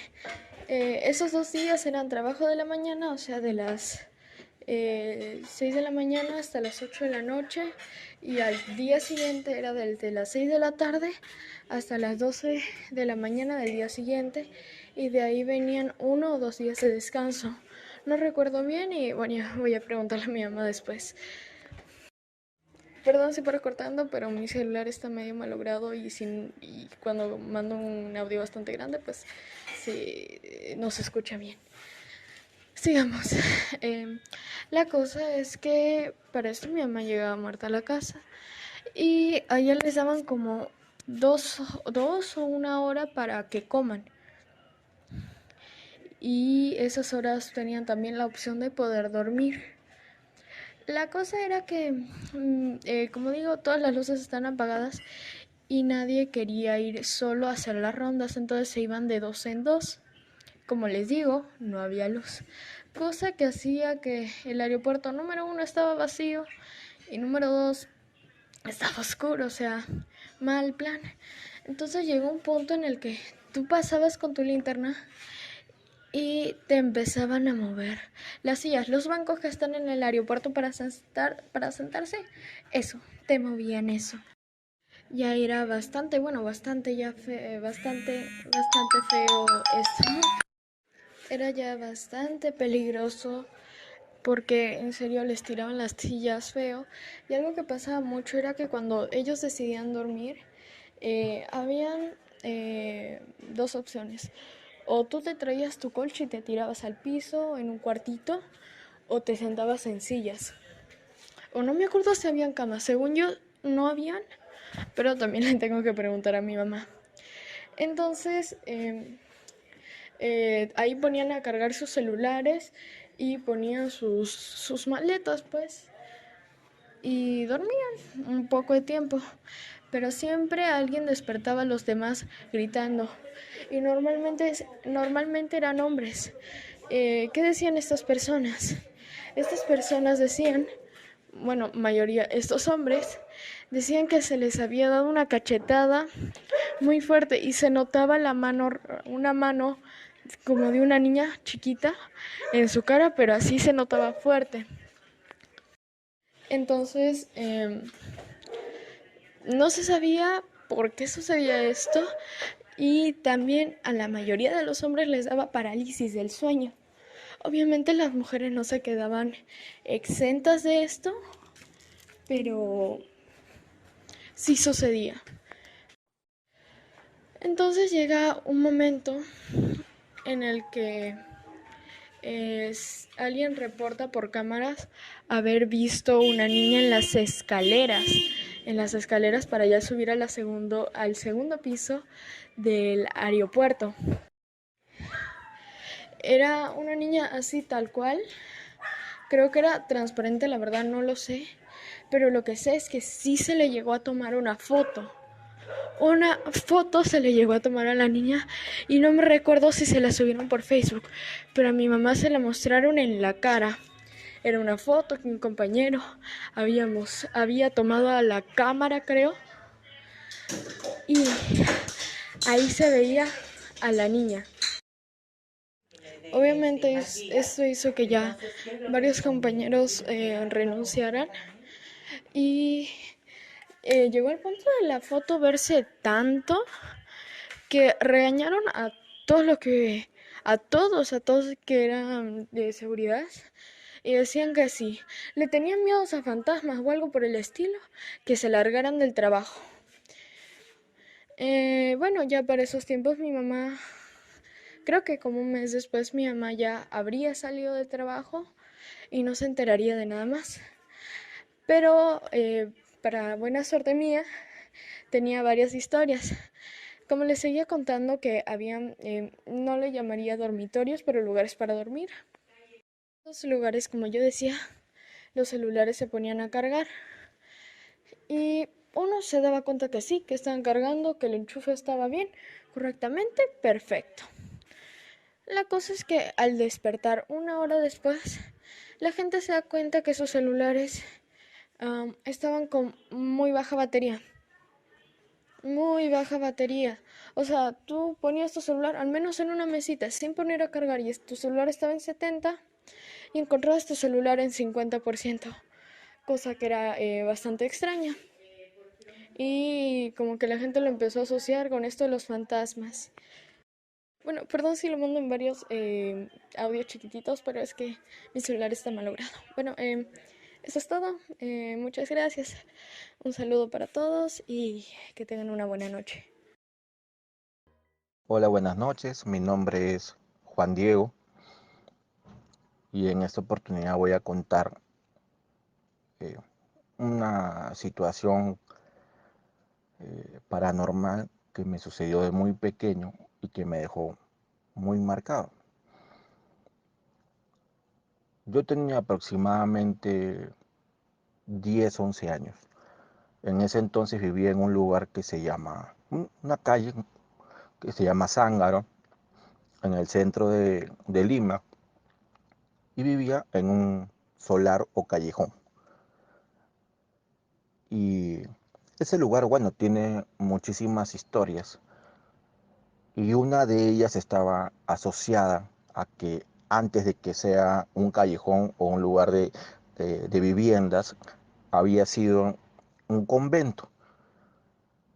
esos 2 días eran trabajo de la mañana, o sea, de las 6 de la mañana hasta las 8 de la noche, y al día siguiente era desde las 6 de la tarde hasta las 12 de la mañana del día siguiente, y de ahí venían 1 o 2 días de descanso. No recuerdo bien y bueno, ya voy a preguntarle a mi mamá después. Perdón si paro cortando, pero mi celular está medio malogrado y cuando mando un audio bastante grande, pues sí, no se escucha bien. Sigamos. La cosa es que para esto mi mamá llegaba muerta a la casa y a ella les daban como dos o 1 hora para que coman. Y esas horas tenían también la opción de poder dormir. La cosa era que, como digo, todas las luces están apagadas y nadie quería ir solo a hacer las rondas, entonces se iban de 2 en 2. Como les digo, no había luz, cosa que hacía que el aeropuerto número 1 estaba vacío y número 2 estaba oscuro, o sea, mal plan. Entonces llegó un punto en el que tú pasabas con tu linterna y te empezaban a mover las sillas, los bancos que están en el aeropuerto para sentarse, eso, te movían eso. Ya era bastante, bueno, bastante feo esto. Era ya bastante peligroso porque en serio les tiraban las sillas feo. Y algo que pasaba mucho era que cuando ellos decidían dormir, habían dos opciones. O tú te traías tu colcha y te tirabas al piso en un cuartito, o te sentabas en sillas. O no me acuerdo si habían camas. Según yo, no habían, pero también le tengo que preguntar a mi mamá. Entonces, ahí ponían a cargar sus celulares y ponían sus maletas, pues, y dormían un poco de tiempo. Pero siempre alguien despertaba a los demás gritando. Y normalmente eran hombres. ¿Qué decían estas personas? Estas personas decían, bueno, mayoría, estos hombres, decían que se les había dado una cachetada muy fuerte y se notaba una mano como de una niña chiquita en su cara, pero así se notaba fuerte. Entonces, no se sabía por qué sucedía esto y también a la mayoría de los hombres les daba parálisis del sueño. Obviamente las mujeres no se quedaban exentas de esto, pero sí sucedía. Entonces llega un momento en el que alguien reporta por cámaras haber visto una niña en las escaleras para ya subir al segundo piso del aeropuerto. Era una niña así tal cual, creo que era transparente, la verdad no lo sé, pero lo que sé es que sí se le llegó a tomar una foto. Una foto se le llegó a tomar a la niña y no me recuerdo si se la subieron por Facebook, pero a mi mamá se la mostraron en la cara. Era una foto que un compañero había tomado a la cámara, creo, y ahí se veía a la niña. Obviamente esto hizo que ya varios compañeros renunciaran y llegó al punto de la foto verse tanto que regañaron a todos que eran de seguridad y decían que si le tenían miedos a fantasmas o algo por el estilo, que se largaran del trabajo. Bueno, ya para esos tiempos mi mamá, creo que como un mes después mi mamá ya habría salido de trabajo y no se enteraría de nada más. Pero para buena suerte mía, tenía varias historias. Como les seguía contando que habían, no le llamaría dormitorios, pero lugares para dormir. Los lugares, como yo decía, los celulares se ponían a cargar y uno se daba cuenta que sí, que estaban cargando, que el enchufe estaba bien, correctamente, perfecto. La cosa es que al despertar una hora después, la gente se da cuenta que sus celulares estaban con muy baja batería. Muy baja batería. O sea, tú ponías tu celular, al menos en una mesita, sin poner a cargar, y tu celular estaba en 70 y encontrabas tu celular en 50%, cosa que era bastante extraña. Y como que la gente lo empezó a asociar con esto de los fantasmas. Bueno, perdón si lo mando en varios audios chiquititos, pero es que mi celular está malogrado. Bueno, eso es todo. Muchas gracias. Un saludo para todos y que tengan una buena noche. Hola, buenas noches. Mi nombre es Juan Diego y en esta oportunidad voy a contar eh, una situación paranormal que me sucedió de muy pequeño y que me dejó muy marcado. Yo tenía aproximadamente 10, 11 años. En ese entonces vivía en un lugar que se llama, una calle que se llama Zángaro, en el centro de Lima, y vivía en un solar o callejón. Y ese lugar, bueno, tiene muchísimas historias y una de ellas estaba asociada a que antes de que sea un callejón o un lugar de viviendas, había sido un convento.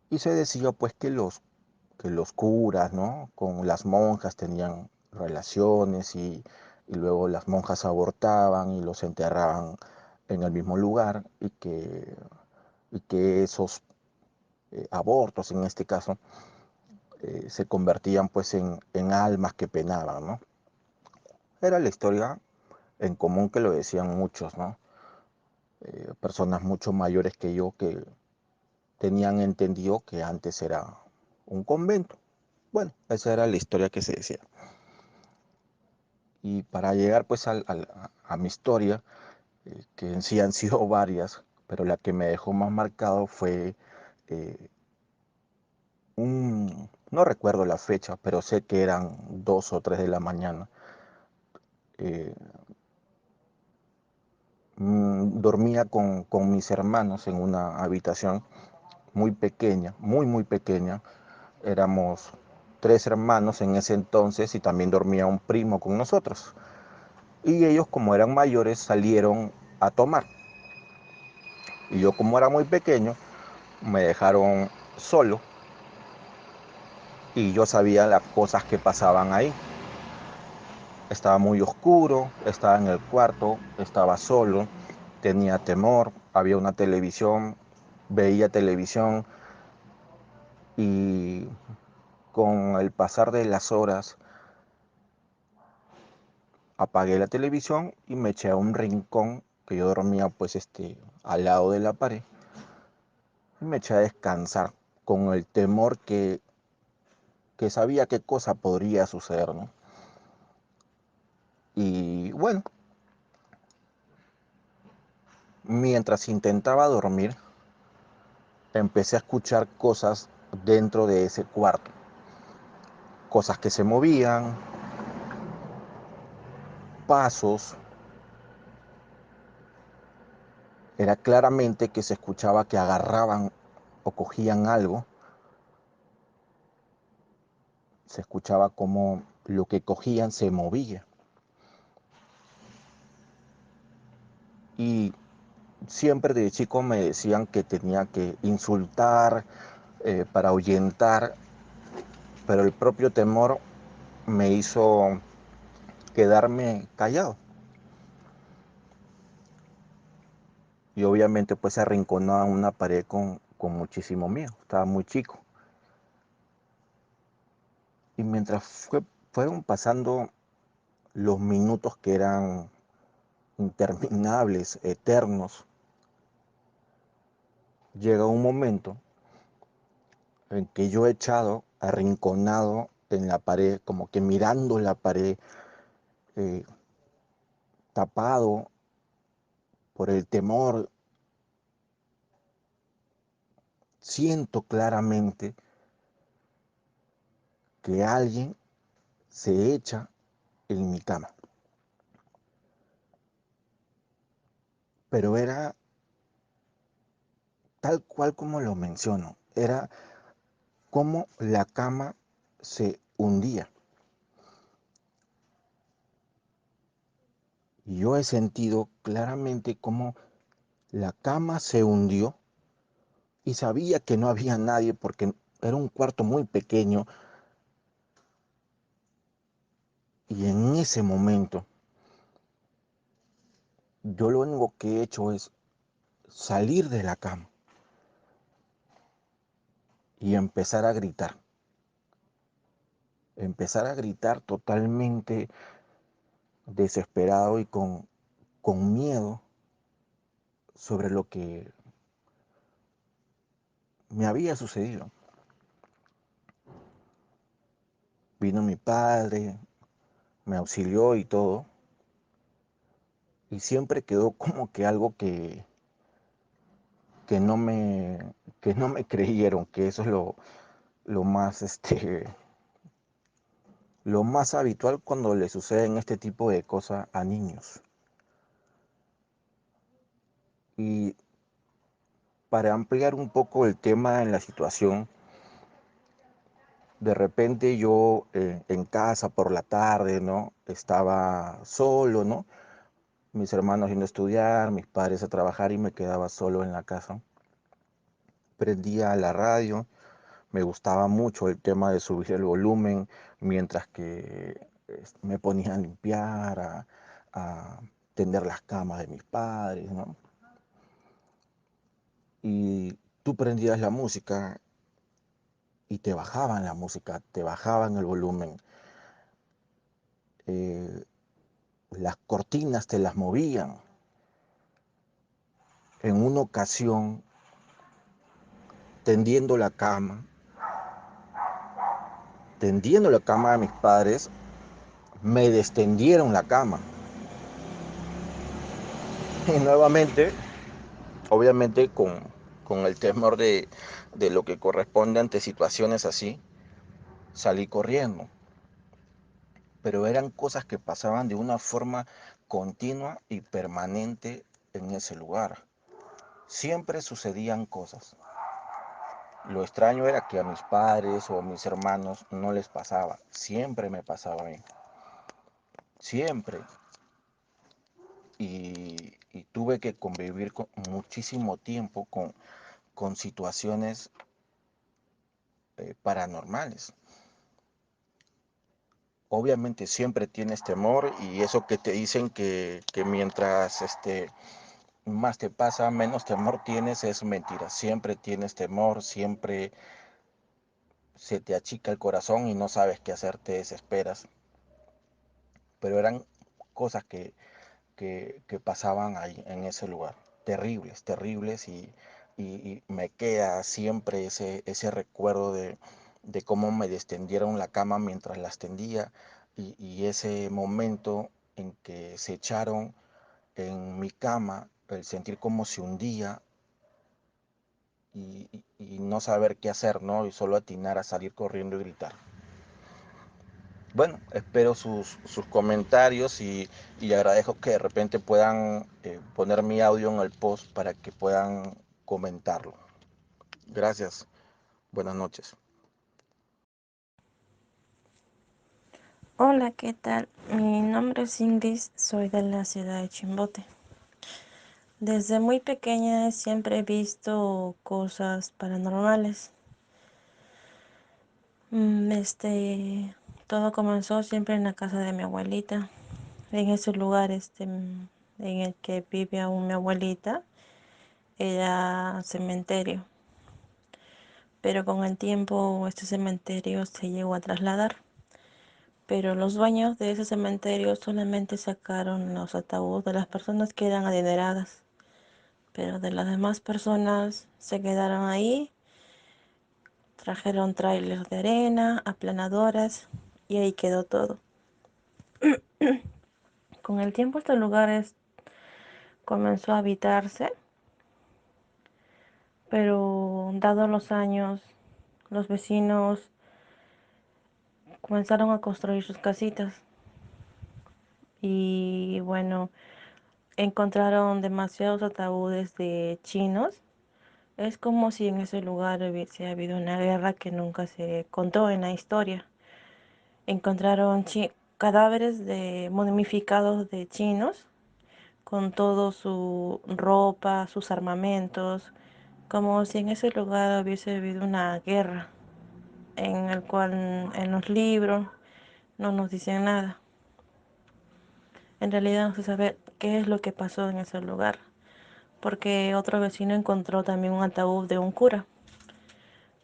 Y se decía pues que los curas, ¿no? Con las monjas tenían relaciones y luego las monjas abortaban y los enterraban en el mismo lugar y que esos abortos en este caso, se convertían pues en almas que penaban, ¿no? Era la historia en común que lo decían muchos, ¿no? Personas mucho mayores que yo que tenían entendido que antes era un convento. Bueno, esa era la historia que se decía. Y para llegar pues a mi historia, que en sí han sido varias, pero la que me dejó más marcado fue eh, no recuerdo la fecha, pero sé que eran 2 o 3 de la mañana. Eh, Dormía con mis hermanos en una habitación muy pequeña, muy, muy pequeña. Éramos 3 hermanos en ese entonces y también dormía un primo con nosotros. Y ellos, como eran mayores, salieron a tomar. Y yo, como era muy pequeño, me dejaron solo y yo sabía las cosas que pasaban ahí. Estaba muy oscuro, estaba en el cuarto, estaba solo, tenía temor, había una televisión, veía televisión y con el pasar de las horas apagué la televisión y me eché a un rincón que yo dormía pues al lado de la pared y me eché a descansar con el temor que sabía qué cosa podría suceder, ¿no? Y bueno, mientras intentaba dormir, empecé a escuchar cosas dentro de ese cuarto, cosas que se movían, pasos. Era claramente que se escuchaba que agarraban o cogían algo, se escuchaba como lo que cogían se movía. Y siempre de chico me decían que tenía que insultar para ahuyentar, pero el propio temor me hizo quedarme callado. y obviamente pues se arrinconó a una pared con muchísimo miedo, estaba muy chico. Y mientras fueron pasando los minutos que eran interminables, eternos, llega un momento en que yo he echado, arrinconado en la pared, como que mirando la pared, eh, tapado por el temor, siento claramente que alguien se echa en mi cama. Pero era tal cual como lo menciono, era como la cama se hundía. Y yo he sentido claramente cómo la cama se hundió y sabía que no había nadie porque era un cuarto muy pequeño. Y en ese momento, yo lo único que he hecho es salir de la cama y empezar a gritar totalmente desesperado y con miedo sobre lo que me había sucedido. Vino mi padre, me auxilió y todo, y siempre quedó como que algo que no me, que no me creyeron, que eso es lo más, lo más habitual cuando le suceden este tipo de cosas a niños. Y para ampliar un poco el tema en la situación, de repente yo en casa por la tarde, ¿no? Estaba solo, ¿no? Mis hermanos yendo a estudiar, mis padres a trabajar y me quedaba solo en la casa. Prendía la radio, me gustaba mucho el tema de subir el volumen mientras que me ponía a limpiar, a tender las camas de mis padres, ¿no? Y tú prendías la música y te bajaban la música, te bajaban el volumen. Eh, las cortinas te las movían. En una ocasión, tendiendo la cama, tendiendo la cama de mis padres, me destendieron la cama. Y nuevamente, obviamente con el temor de lo que corresponde ante situaciones así, salí corriendo. Pero eran cosas que pasaban de una forma continua y permanente en ese lugar. Siempre sucedían cosas. Lo extraño era que a mis padres o a mis hermanos no les pasaba. Siempre me pasaba a mí. Siempre. Y tuve que convivir con muchísimo tiempo con situaciones paranormales. Obviamente siempre tienes temor y eso que te dicen que mientras más te pasa, menos temor tienes, es mentira. Siempre tienes temor, siempre se te achica el corazón y no sabes qué hacer, te desesperas. Pero eran cosas que pasaban ahí en ese lugar. Terribles, terribles y me queda siempre ese recuerdo de cómo me destendieron la cama mientras la extendía y ese momento en que se echaron en mi cama, el sentir cómo se hundía y no saber qué hacer, ¿no? Y solo atinar a salir corriendo y gritar. Bueno, espero sus comentarios y agradezco que de repente puedan poner mi audio en el post para que puedan comentarlo. Gracias. Buenas noches. Hola, ¿qué tal? Mi nombre es Ingrid, soy de la ciudad de Chimbote. Desde muy pequeña siempre he visto cosas paranormales. Todo comenzó siempre en la casa de mi abuelita, en ese lugar en el que vive aún mi abuelita. era cementerio, pero con el tiempo este cementerio se llegó a trasladar. Pero los dueños de ese cementerio solamente sacaron los ataúdes de las personas que eran adineradas, pero de las demás personas se quedaron ahí, trajeron trailers de arena, aplanadoras y ahí quedó todo. Con el tiempo este lugar comenzó a habitarse, pero dados los años, los vecinos comenzaron a construir sus casitas y bueno, encontraron demasiados ataúdes de chinos. Es como si en ese lugar hubiese habido una guerra que nunca se contó en la historia. Encontraron cadáveres momificados de chinos con toda su ropa, sus armamentos, como si en ese lugar hubiese habido una guerra, en el cual en los libros no nos dicen nada. En realidad no se sabe qué es lo que pasó en ese lugar, porque otro vecino encontró también un ataúd de un cura,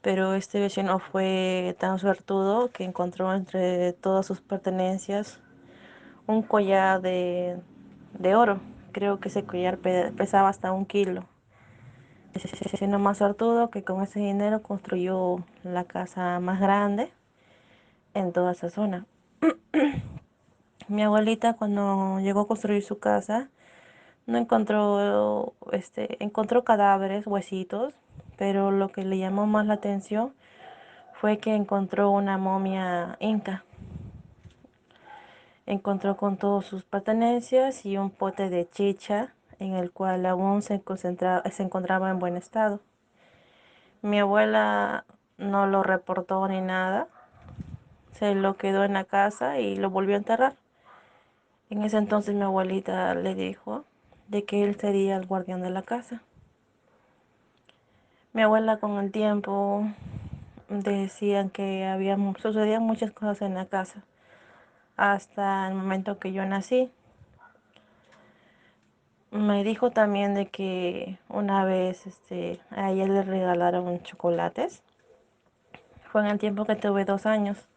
pero este vecino fue tan suertudo que encontró entre todas sus pertenencias un collar de oro. Creo que ese collar pesaba hasta 1 kilo. Ese vecino más suertudo que con ese dinero construyó la casa más grande en toda esa zona. Mi abuelita cuando llegó a construir su casa no encontró, encontró cadáveres, huesitos, pero lo que le llamó más la atención fue que encontró una momia inca. Encontró con todas sus pertenencias y un pote de chicha en el cual aún se encontraba en buen estado. Mi abuela no lo reportó ni nada, se lo quedó en la casa y lo volvió a enterrar. En ese entonces mi abuelita le dijo de que él sería el guardián de la casa. Mi abuela con el tiempo decían que sucedían muchas cosas en la casa, hasta el momento que yo nací. Me dijo también de que una vez a ella le regalaron chocolates. Fue en el tiempo que tuve 2 años.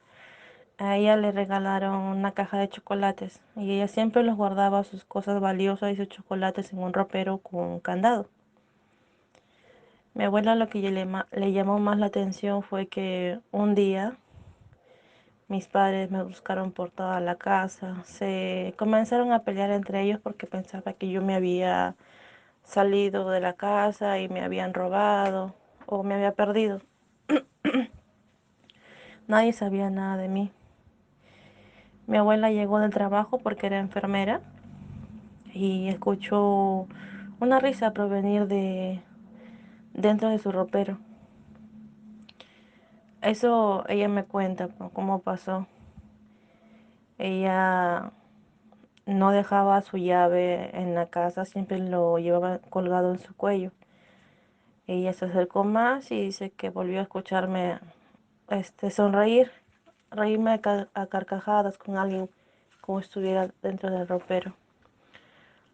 A ella le regalaron una caja de chocolates y ella siempre los guardaba sus cosas valiosas y sus chocolates en un ropero con candado. Mi abuela lo que le llamó más la atención fue que un día mis padres me buscaron por toda la casa. Se comenzaron a pelear entre ellos porque pensaba que yo me había salido de la casa y me habían robado o me había perdido. Nadie sabía nada de mí. Mi abuela llegó del trabajo porque era enfermera y escuchó una risa provenir de dentro de su ropero. Eso ella me cuenta cómo pasó. Ella no dejaba su llave en la casa, siempre lo llevaba colgado en su cuello. Ella se acercó más y dice que volvió a escucharme sonreír, reírme a carcajadas con alguien como estuviera dentro del ropero.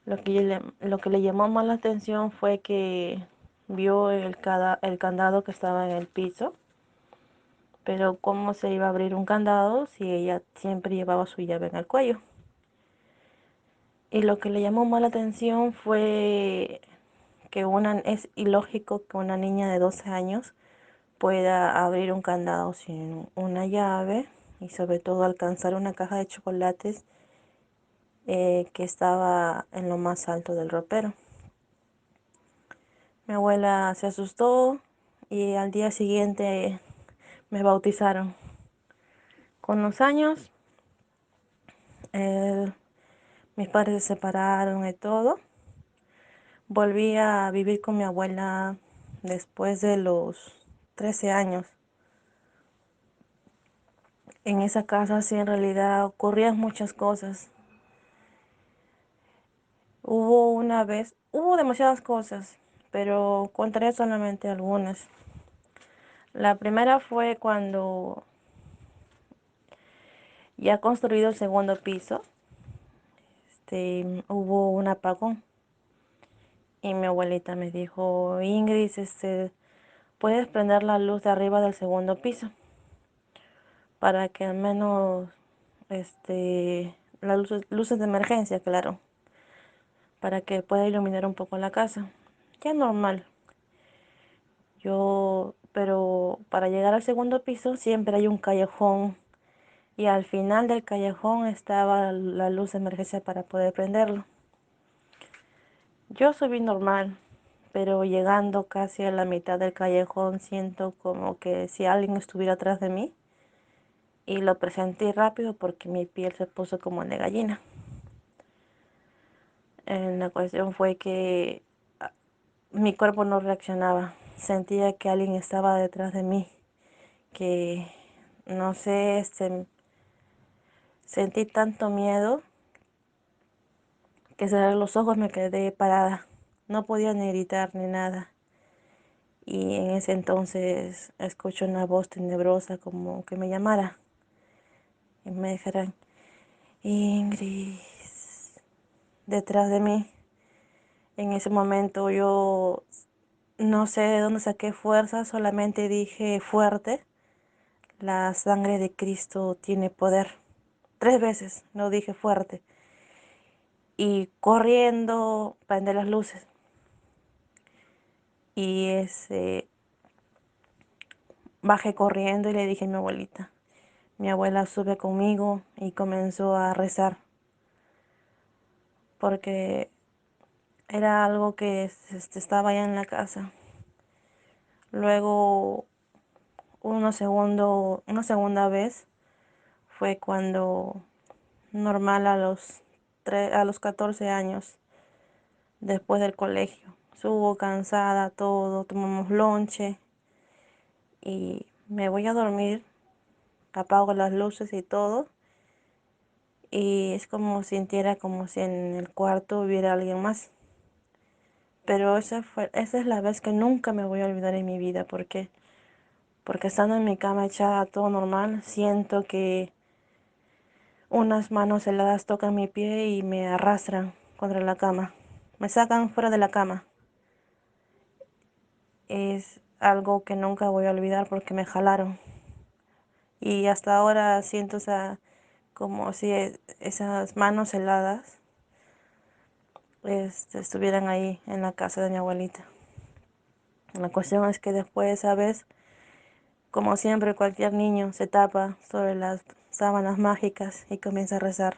Lo que le llamó más la atención fue que vio el candado que estaba en el piso, pero cómo se iba a abrir un candado si ella siempre llevaba su llave en el cuello. Y lo que le llamó más la atención fue que es ilógico que una niña de 12 años pueda abrir un candado sin una llave y sobre todo alcanzar una caja de chocolates que estaba en lo más alto del ropero. Mi abuela se asustó y al día siguiente me bautizaron. Con los años, mis padres se separaron y todo. Volví a vivir con mi abuela después de los 13 años. En esa casa sí en realidad ocurrían muchas cosas. Hubo demasiadas cosas, pero contaré solamente algunas. La primera fue cuando ya construido el segundo piso, hubo un apagón y mi abuelita me dijo, Ingrid, puedes prender la luz de arriba del segundo piso para que al menos las luces de emergencia, claro, para que pueda iluminar un poco la casa. Ya normal. Pero para llegar al segundo piso siempre hay un callejón y al final del callejón estaba la luz de emergencia para poder prenderlo. Yo subí normal, pero llegando casi a la mitad del callejón siento como que si alguien estuviera atrás de mí y lo presentí rápido porque mi piel se puso como de gallina. La cuestión fue que mi cuerpo no reaccionaba, sentía que alguien estaba detrás de mí, que no sé, sentí tanto miedo que cerré los ojos, me quedé parada, no podía ni gritar ni nada. Y en ese entonces escucho una voz tenebrosa como que me llamara y me dijeran, Ingrid, detrás de mí. En ese momento yo no sé de dónde saqué fuerza, solamente dije fuerte, la sangre de Cristo tiene poder. 3 veces lo dije fuerte. Y corriendo prendí las luces. Y bajé corriendo y le dije a mi abuelita. Mi abuela sube conmigo y comenzó a rezar. Porque era algo que estaba ya en la casa. Luego, una segunda vez fue cuando normal a los 14 años, después del colegio. Subo cansada, todo, tomamos lonche y me voy a dormir, apago las luces y todo. Y es como sintiera como si en el cuarto hubiera alguien más. Pero esa es la vez que nunca me voy a olvidar en mi vida, porque estando en mi cama echada todo normal, siento que unas manos heladas tocan mi pie y me arrastran contra la cama. Me sacan fuera de la cama. Es algo que nunca voy a olvidar porque me jalaron. Y hasta ahora siento como si esas manos heladas estuvieran ahí en la casa de mi abuelita. La cuestión es que después de esa vez, como siempre, cualquier niño se tapa sobre las sábanas mágicas y comienza a rezar.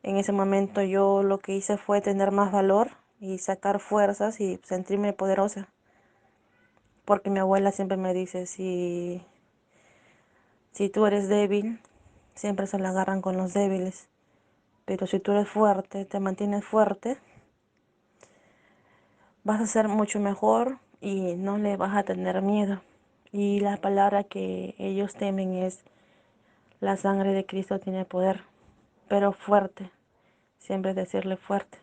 En ese momento yo lo que hice fue tener más valor y sacar fuerzas y sentirme poderosa. Porque mi abuela siempre me dice, si tú eres débil, siempre se la agarran con los débiles. Pero si tú eres fuerte, te mantienes fuerte, vas a ser mucho mejor y no le vas a tener miedo. Y la palabra que ellos temen es, la sangre de Cristo tiene poder, pero fuerte. Siempre decirle fuerte.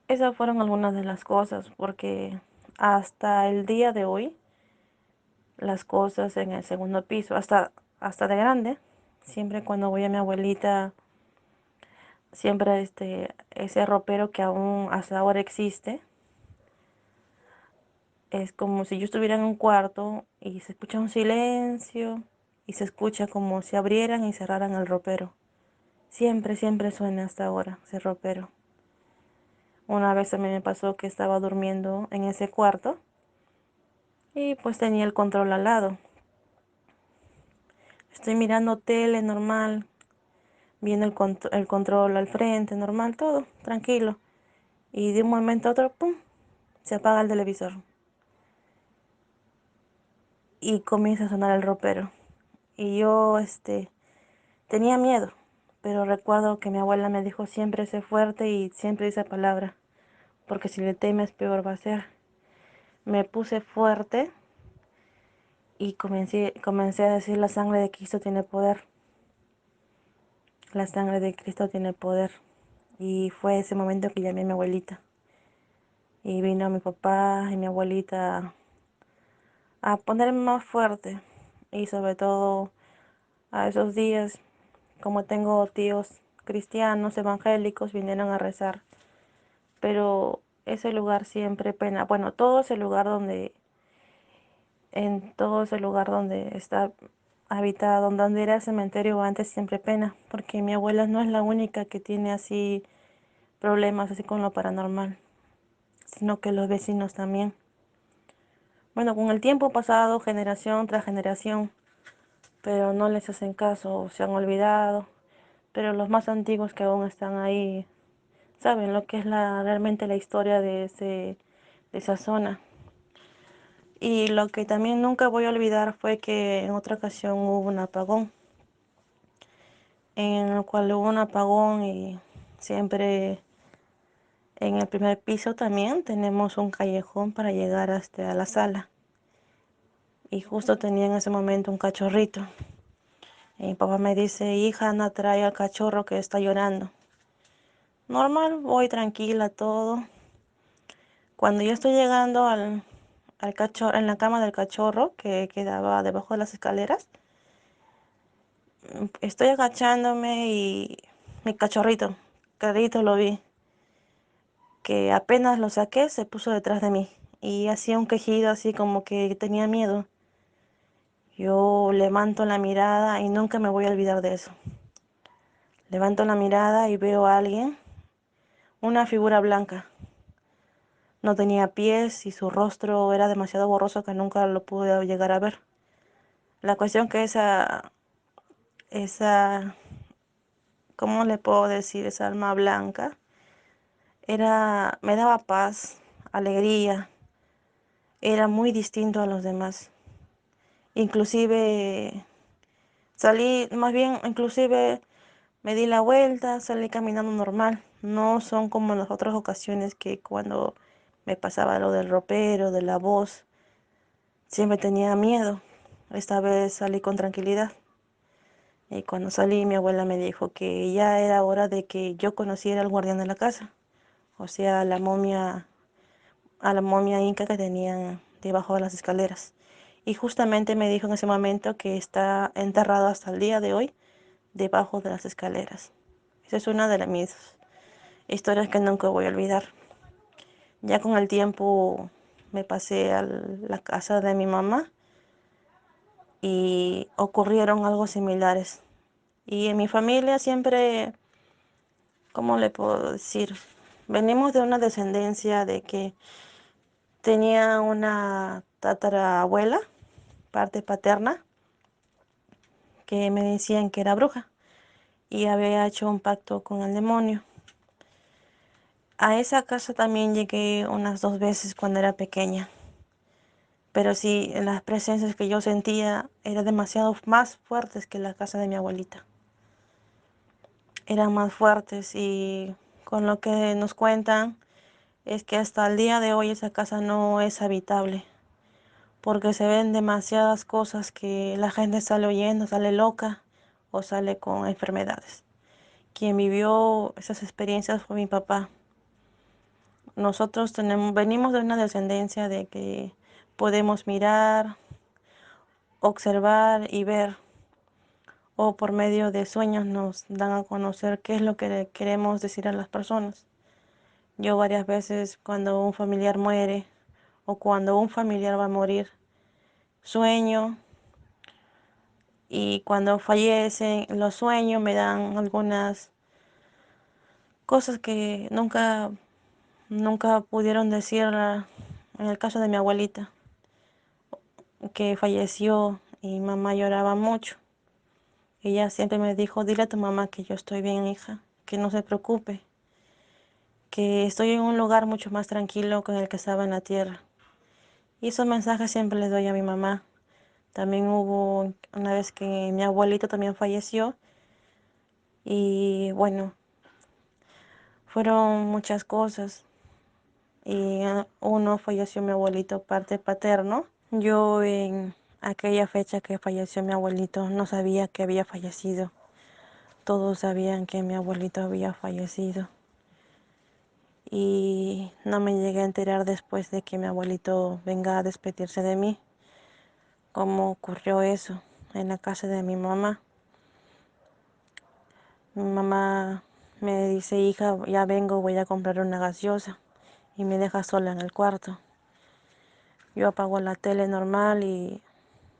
Esas fueron algunas de las cosas, porque hasta el día de hoy, las cosas en el segundo piso, hasta de grande, siempre cuando voy a mi abuelita, siempre ese ropero que aún hasta ahora existe, es como si yo estuviera en un cuarto y se escucha un silencio y se escucha como si abrieran y cerraran el ropero. Siempre, siempre suena hasta ahora ese ropero. Una vez también me pasó que estaba durmiendo en ese cuarto y pues tenía el control al lado. Estoy mirando tele normal, viendo el control al frente, normal, todo, tranquilo. Y de un momento a otro, ¡pum!, se apaga el televisor. Y comienza a sonar el ropero. Y yo, tenía miedo, pero recuerdo que mi abuela me dijo siempre sé fuerte y siempre esa palabra, porque si le temes peor va a ser. Me puse fuerte y comencé a decir la sangre de Cristo tiene poder. La sangre de Cristo tiene poder. Y fue ese momento que llamé a mi abuelita. Y vino mi papá y mi abuelita a ponerme más fuerte. Y sobre todo a esos días, como tengo tíos cristianos, evangélicos, vinieron a rezar. Pero ese lugar siempre pena. Bueno, todo ese lugar donde, en todo ese lugar donde está habitado, donde era el cementerio antes, siempre pena, porque mi abuela no es la única que tiene así problemas así con lo paranormal, sino que los vecinos también. Bueno, con el tiempo pasado, generación tras generación, pero no les hacen caso, se han olvidado, pero los más antiguos que aún están ahí saben lo que es realmente la historia de esa zona. Y lo que también nunca voy a olvidar fue que en otra ocasión hubo un apagón, en el cual hubo un apagón y siempre en el primer piso también tenemos un callejón para llegar hasta la sala. Y justo tenía en ese momento un cachorrito. Y mi papá me dice, hija, Ana, trae al cachorro que está llorando. Normal, voy tranquila, todo. Cuando yo estoy llegando al cachorro, en la cama del cachorro que quedaba debajo de las escaleras, estoy agachándome y mi cachorrito, clarito lo vi, que apenas lo saqué se puso detrás de mí y hacía un quejido así como que tenía miedo. Yo levanto la mirada y nunca me voy a olvidar de eso. Levanto la mirada y veo a alguien, una figura blanca. No tenía pies y su rostro era demasiado borroso que nunca lo pude llegar a ver. La cuestión que esa, ¿cómo le puedo decir? Esa alma blanca, me daba paz, alegría, era muy distinto a los demás. Inclusive salí, más bien, inclusive me di la vuelta, salí caminando normal. No son como en las otras ocasiones que cuando me pasaba lo del ropero, de la voz, siempre tenía miedo. Esta vez salí con tranquilidad. Y cuando salí, mi abuela me dijo que ya era hora de que yo conociera al guardián de la casa, o sea, a la momia inca que tenían debajo de las escaleras. Y justamente me dijo en ese momento que está enterrado hasta el día de hoy debajo de las escaleras. Esa es una de mis historias que nunca voy a olvidar. Ya con el tiempo me pasé a la casa de mi mamá y ocurrieron algo similares. Y en mi familia siempre, ¿cómo le puedo decir? Venimos de una descendencia de que tenía una tatarabuela, parte paterna, que me decían que era bruja y había hecho un pacto con el demonio. A esa casa también llegué unas 2 veces cuando era pequeña, pero sí, las presencias que yo sentía eran demasiado más fuertes que la casa de mi abuelita. Eran más fuertes y con lo que nos cuentan es que hasta el día de hoy esa casa no es habitable, porque se ven demasiadas cosas que la gente sale oyendo, sale loca o sale con enfermedades. Quien vivió esas experiencias fue mi papá. Nosotros venimos de una descendencia de que podemos mirar, observar y ver, o por medio de sueños nos dan a conocer qué es lo que le queremos decir a las personas. Yo varias veces cuando un familiar muere o cuando un familiar va a morir, sueño y cuando fallecen los sueños me dan algunas cosas que nunca pudieron decirla. En el caso de mi abuelita, que falleció y mamá lloraba mucho. Ella siempre me dijo, dile a tu mamá que yo estoy bien, hija, que no se preocupe, que estoy en un lugar mucho más tranquilo que en el que estaba en la tierra. Y esos mensajes siempre les doy a mi mamá. También hubo una vez que mi abuelito también falleció y bueno, fueron muchas cosas. Y uno falleció mi abuelito parte paterno. Yo en aquella fecha que falleció mi abuelito no sabía que había fallecido. Todos sabían que mi abuelito había fallecido. Y no me llegué a enterar después de que mi abuelito venga a despedirse de mí. ¿Cómo ocurrió eso en la casa de mi mamá? Mi mamá me dice, hija, ya vengo, voy a comprar una gaseosa. y me deja sola en el cuarto. Yo apago la tele normal y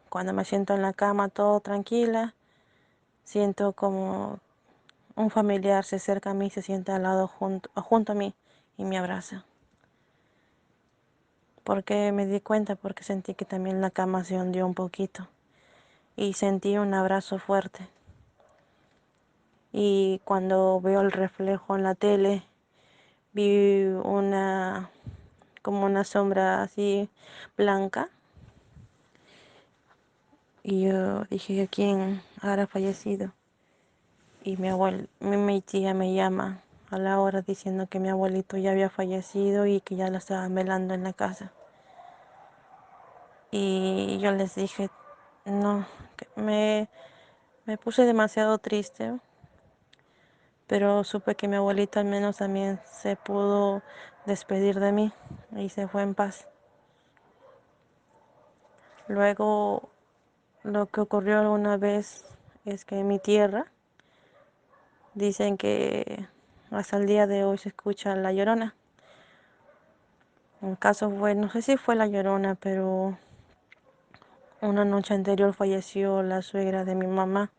cuando me siento en la cama todo tranquila, siento como un familiar se acerca a mí, se sienta al lado junto a mí y me abraza. Porque me di cuenta, porque sentí que también la cama se hundió un poquito y sentí un abrazo fuerte. Y cuando veo el reflejo en la tele, vi como una sombra así blanca. Y yo dije, ¿quién habrá fallecido? Y mi tía me llama a la hora diciendo que mi abuelito ya había fallecido y que ya lo estaban velando en la casa. Y yo les dije, no, que me puse demasiado triste, pero supe que mi abuelito al menos también se pudo despedir de mí y se fue en paz. Luego, lo que ocurrió alguna vez es que en mi tierra dicen que hasta el día de hoy se escucha la Llorona. El caso fue, no sé si fue la Llorona, pero una noche anterior falleció la suegra de mi mamá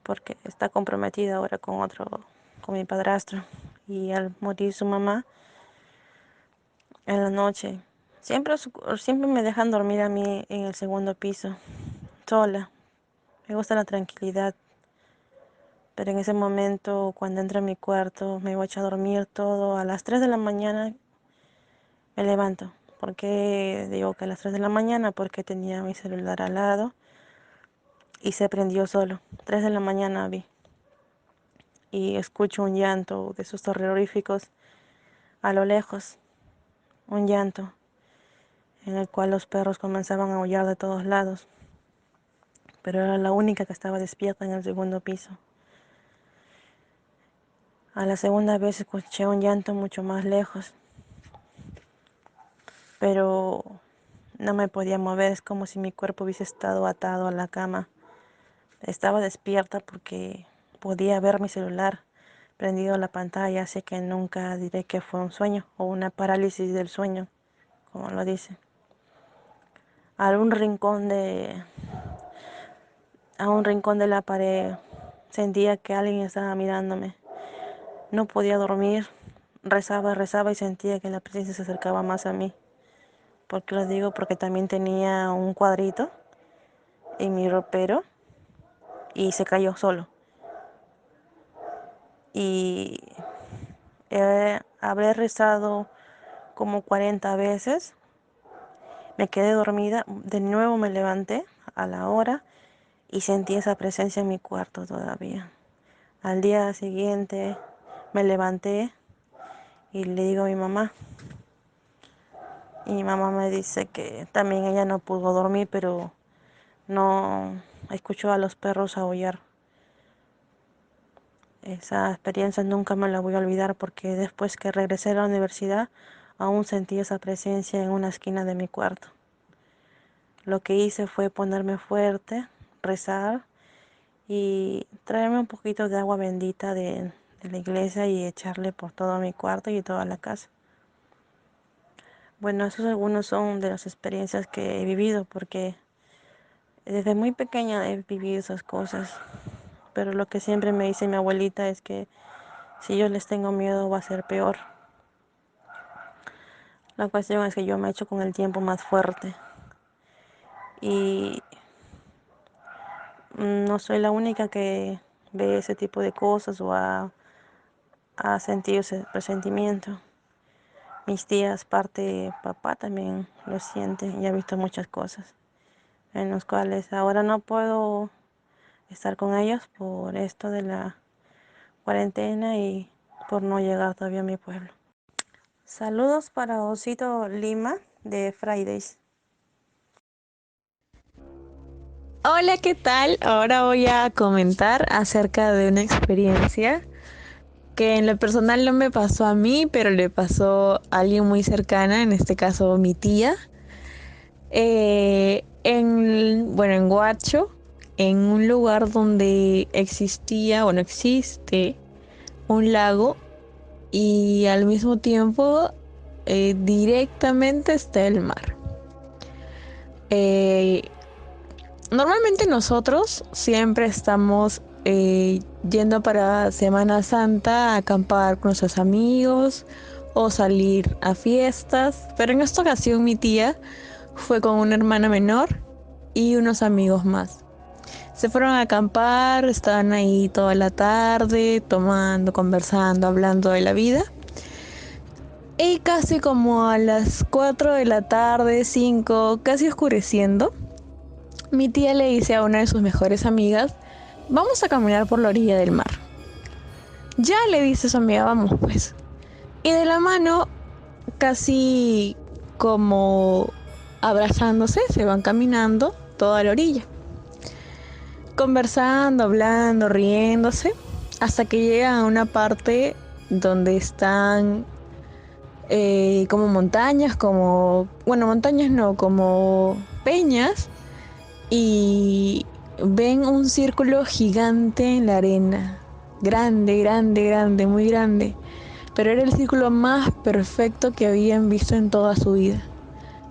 porque está comprometida ahora con mi padrastro. Y al morir su mamá, en la noche, siempre me dejan dormir a mí en el segundo piso, sola. Me gusta la tranquilidad. Pero en ese momento, cuando entro a mi cuarto, me voy a echar a dormir todo. A las 3 de la mañana me levanto. ¿Por qué digo que a las 3 de la mañana? Porque tenía mi celular al lado y se prendió solo. 3 de la mañana vi. Y escucho un llanto de esos terroríficos a lo lejos. Un llanto en el cual los perros comenzaban a aullar de todos lados. Pero era la única que estaba despierta en el segundo piso. A la segunda vez escuché un llanto mucho más lejos. Pero no me podía mover, es como si mi cuerpo hubiese estado atado a la cama. Estaba despierta porque podía ver mi celular prendido a la pantalla, así que nunca diré que fue un sueño o una parálisis del sueño, como lo dice. A un rincón de la pared sentía que alguien estaba mirándome. No podía dormir, rezaba y sentía que la presencia se acercaba más a mí. ¿Por qué lo digo? Porque también tenía un cuadrito en mi ropero y se cayó solo. Y habré rezado como 40 veces. Me quedé dormida, de nuevo me levanté a la hora y sentí esa presencia en mi cuarto todavía. Al día siguiente me levanté y le digo a mi mamá. Y mi mamá me dice que también ella no pudo dormir, pero no escuchó a los perros aullar. Esa experiencia nunca me la voy a olvidar porque después que regresé a la universidad aún sentí esa presencia en una esquina de mi cuarto. Lo que hice fue ponerme fuerte, rezar y traerme un poquito de agua bendita de la iglesia y echarle por todo mi cuarto y toda la casa. Bueno, esos algunos son de las experiencias que he vivido porque desde muy pequeña he vivido esas cosas. Pero lo que siempre me dice mi abuelita es que si yo les tengo miedo va a ser peor. La cuestión es que yo me he hecho con el tiempo más fuerte. Y no soy la única que ve ese tipo de cosas o ha sentido ese presentimiento. Mis tías, parte de papá, también lo sienten y ha visto muchas cosas en los cuales ahora no puedo estar con ellos por esto de la cuarentena y por no llegar todavía a mi pueblo. Saludos para Osito Lima de Fridays. Hola, ¿qué tal? Ahora voy a comentar acerca de una experiencia que en lo personal no me pasó a mí, pero le pasó a alguien muy cercana, en este caso mi tía, en Huacho, en un lugar donde existía, bueno, existe un lago y al mismo tiempo directamente está el mar. Normalmente nosotros siempre estamos yendo para Semana Santa a acampar con nuestros amigos o salir a fiestas, pero en esta ocasión mi tía fue con una hermana menor y unos amigos más. Se fueron a acampar, estaban ahí toda la tarde, tomando, conversando, hablando de la vida. Y casi como a las 4 de la tarde, 5, casi oscureciendo, mi tía le dice a una de sus mejores amigas, vamos a caminar por la orilla del mar. Ya, le dice su amiga, vamos pues. Y de la mano, casi como abrazándose, se van caminando toda la orilla. Conversando, hablando, riéndose, hasta que llegan a una parte donde están como montañas, montañas no, como peñas, y ven un círculo gigante en la arena, grande, grande, grande, muy grande, pero era el círculo más perfecto que habían visto en toda su vida.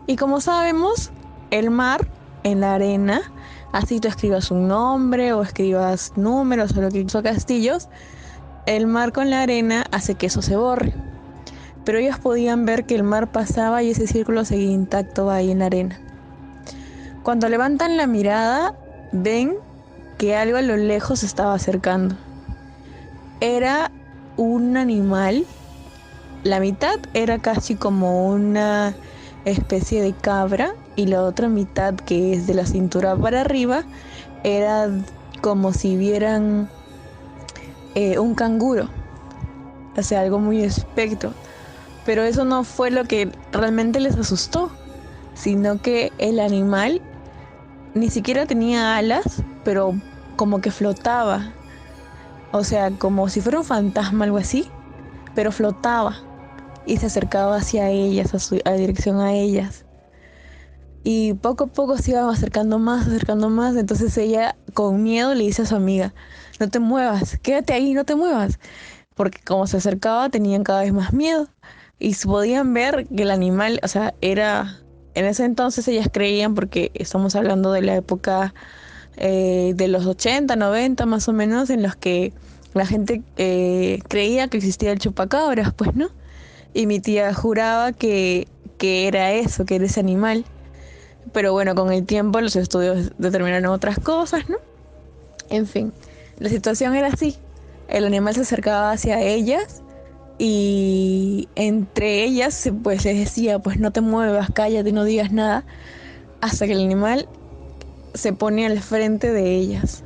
Y como sabemos, el mar en la arena, así tú escribas un nombre o escribas números o lo que hizo Castillos, el mar con la arena hace que eso se borre. Pero ellos podían ver que el mar pasaba y ese círculo seguía intacto ahí en la arena. Cuando levantan la mirada, ven que algo a lo lejos se estaba acercando. Era un animal, la mitad era casi como una especie de cabra y la otra mitad, que es de la cintura para arriba, era como si vieran un canguro, o sea, algo muy espectro. Pero eso no fue lo que realmente les asustó, sino que el animal ni siquiera tenía alas, pero como que flotaba, o sea, como si fuera un fantasma, algo así, pero flotaba y se acercaba hacia ellas, a dirección a ellas. Y poco a poco se iba acercando más, entonces ella con miedo le dice a su amiga, no te muevas, quédate ahí, no te muevas, porque como se acercaba tenían cada vez más miedo y podían ver que el animal, o sea, era, en ese entonces ellas creían, porque estamos hablando de la época de los 80, 90 más o menos, en los que la gente creía que existía el chupacabras, pues, ¿no? Y mi tía juraba que era eso, que era ese animal. Pero bueno, con el tiempo los estudios determinaron otras cosas, ¿no? En fin, la situación era así. El animal se acercaba hacia ellas y entre ellas pues les decía, pues no te muevas, cállate, no digas nada, hasta que el animal se pone al frente de ellas.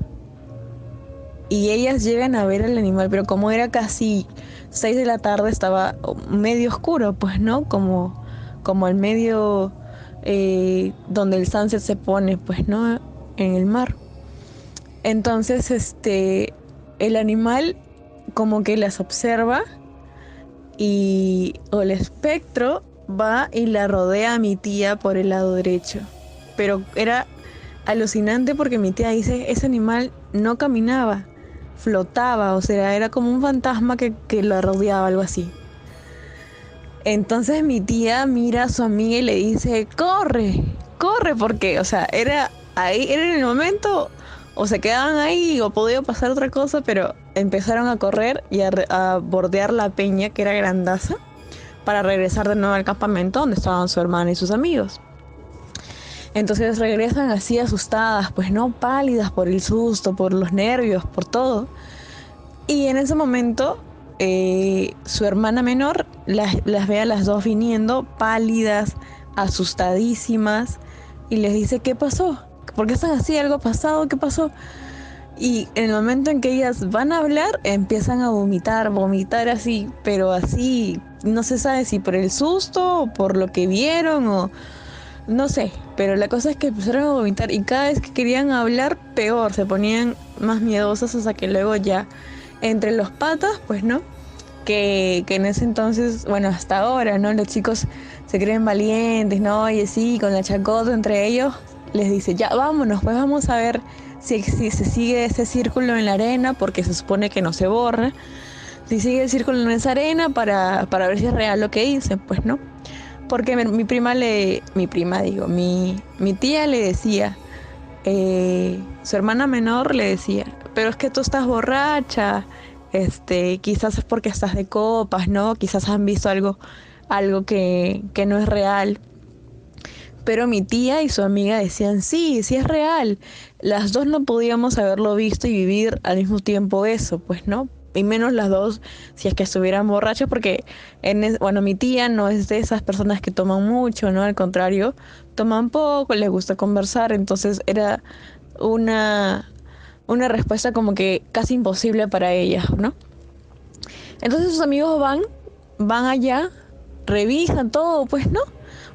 Y ellas llegan a ver al animal, pero como era casi 6 de la tarde, estaba medio oscuro, pues, ¿no? Como al medio donde el sunset se pone, pues, ¿no? En el mar. Entonces, el animal como que las observa y el espectro va y la rodea a mi tía por el lado derecho. Pero era alucinante porque mi tía dice, ese animal no caminaba, flotaba, o sea, era como un fantasma que lo rodeaba, algo así. Entonces mi tía mira a su amiga y le dice, corre, porque, o sea, era ahí, era en el momento, o se quedaban ahí o podía pasar otra cosa, pero empezaron a correr y a bordear la peña, que era grandaza, para regresar de nuevo al campamento donde estaban su hermana y sus amigos. Entonces regresan así asustadas, pues no, pálidas por el susto, por los nervios, por todo. Y en ese momento su hermana menor las ve a las dos viniendo, pálidas, asustadísimas, y les dice, ¿qué pasó? ¿Por qué están así? ¿Algo pasado? ¿Qué pasó? Y en el momento en que ellas van a hablar, empiezan a vomitar así, pero así, no se sabe si por el susto o por lo que vieron o no sé, pero la cosa es que empezaron a vomitar y cada vez que querían hablar, peor, se ponían más miedosas hasta que luego ya, entre los patas, pues no, que en ese entonces, bueno, hasta ahora, ¿no? Los chicos se creen valientes, ¿no? Y así, con la chacota entre ellos, les dice, ya, vámonos, pues vamos a ver si se sigue ese círculo en la arena, porque se supone que no se borra. si sigue el círculo en esa arena para ver si es real lo que dicen, pues, ¿no? Porque mi tía le decía, su hermana menor le decía, pero es que tú estás borracha, quizás es porque estás de copas, ¿no? Quizás han visto algo que no es real. Pero mi tía y su amiga decían, sí, sí es real. Las dos no podíamos haberlo visto y vivir al mismo tiempo eso, pues, ¿no? Y menos las dos si es que estuvieran borrachas, porque, bueno, mi tía no es de esas personas que toman mucho, ¿no? Al contrario, toman poco, les gusta conversar, entonces era una, una respuesta como que casi imposible para ella, ¿no? Entonces sus amigos van allá, revisan todo, pues, ¿no?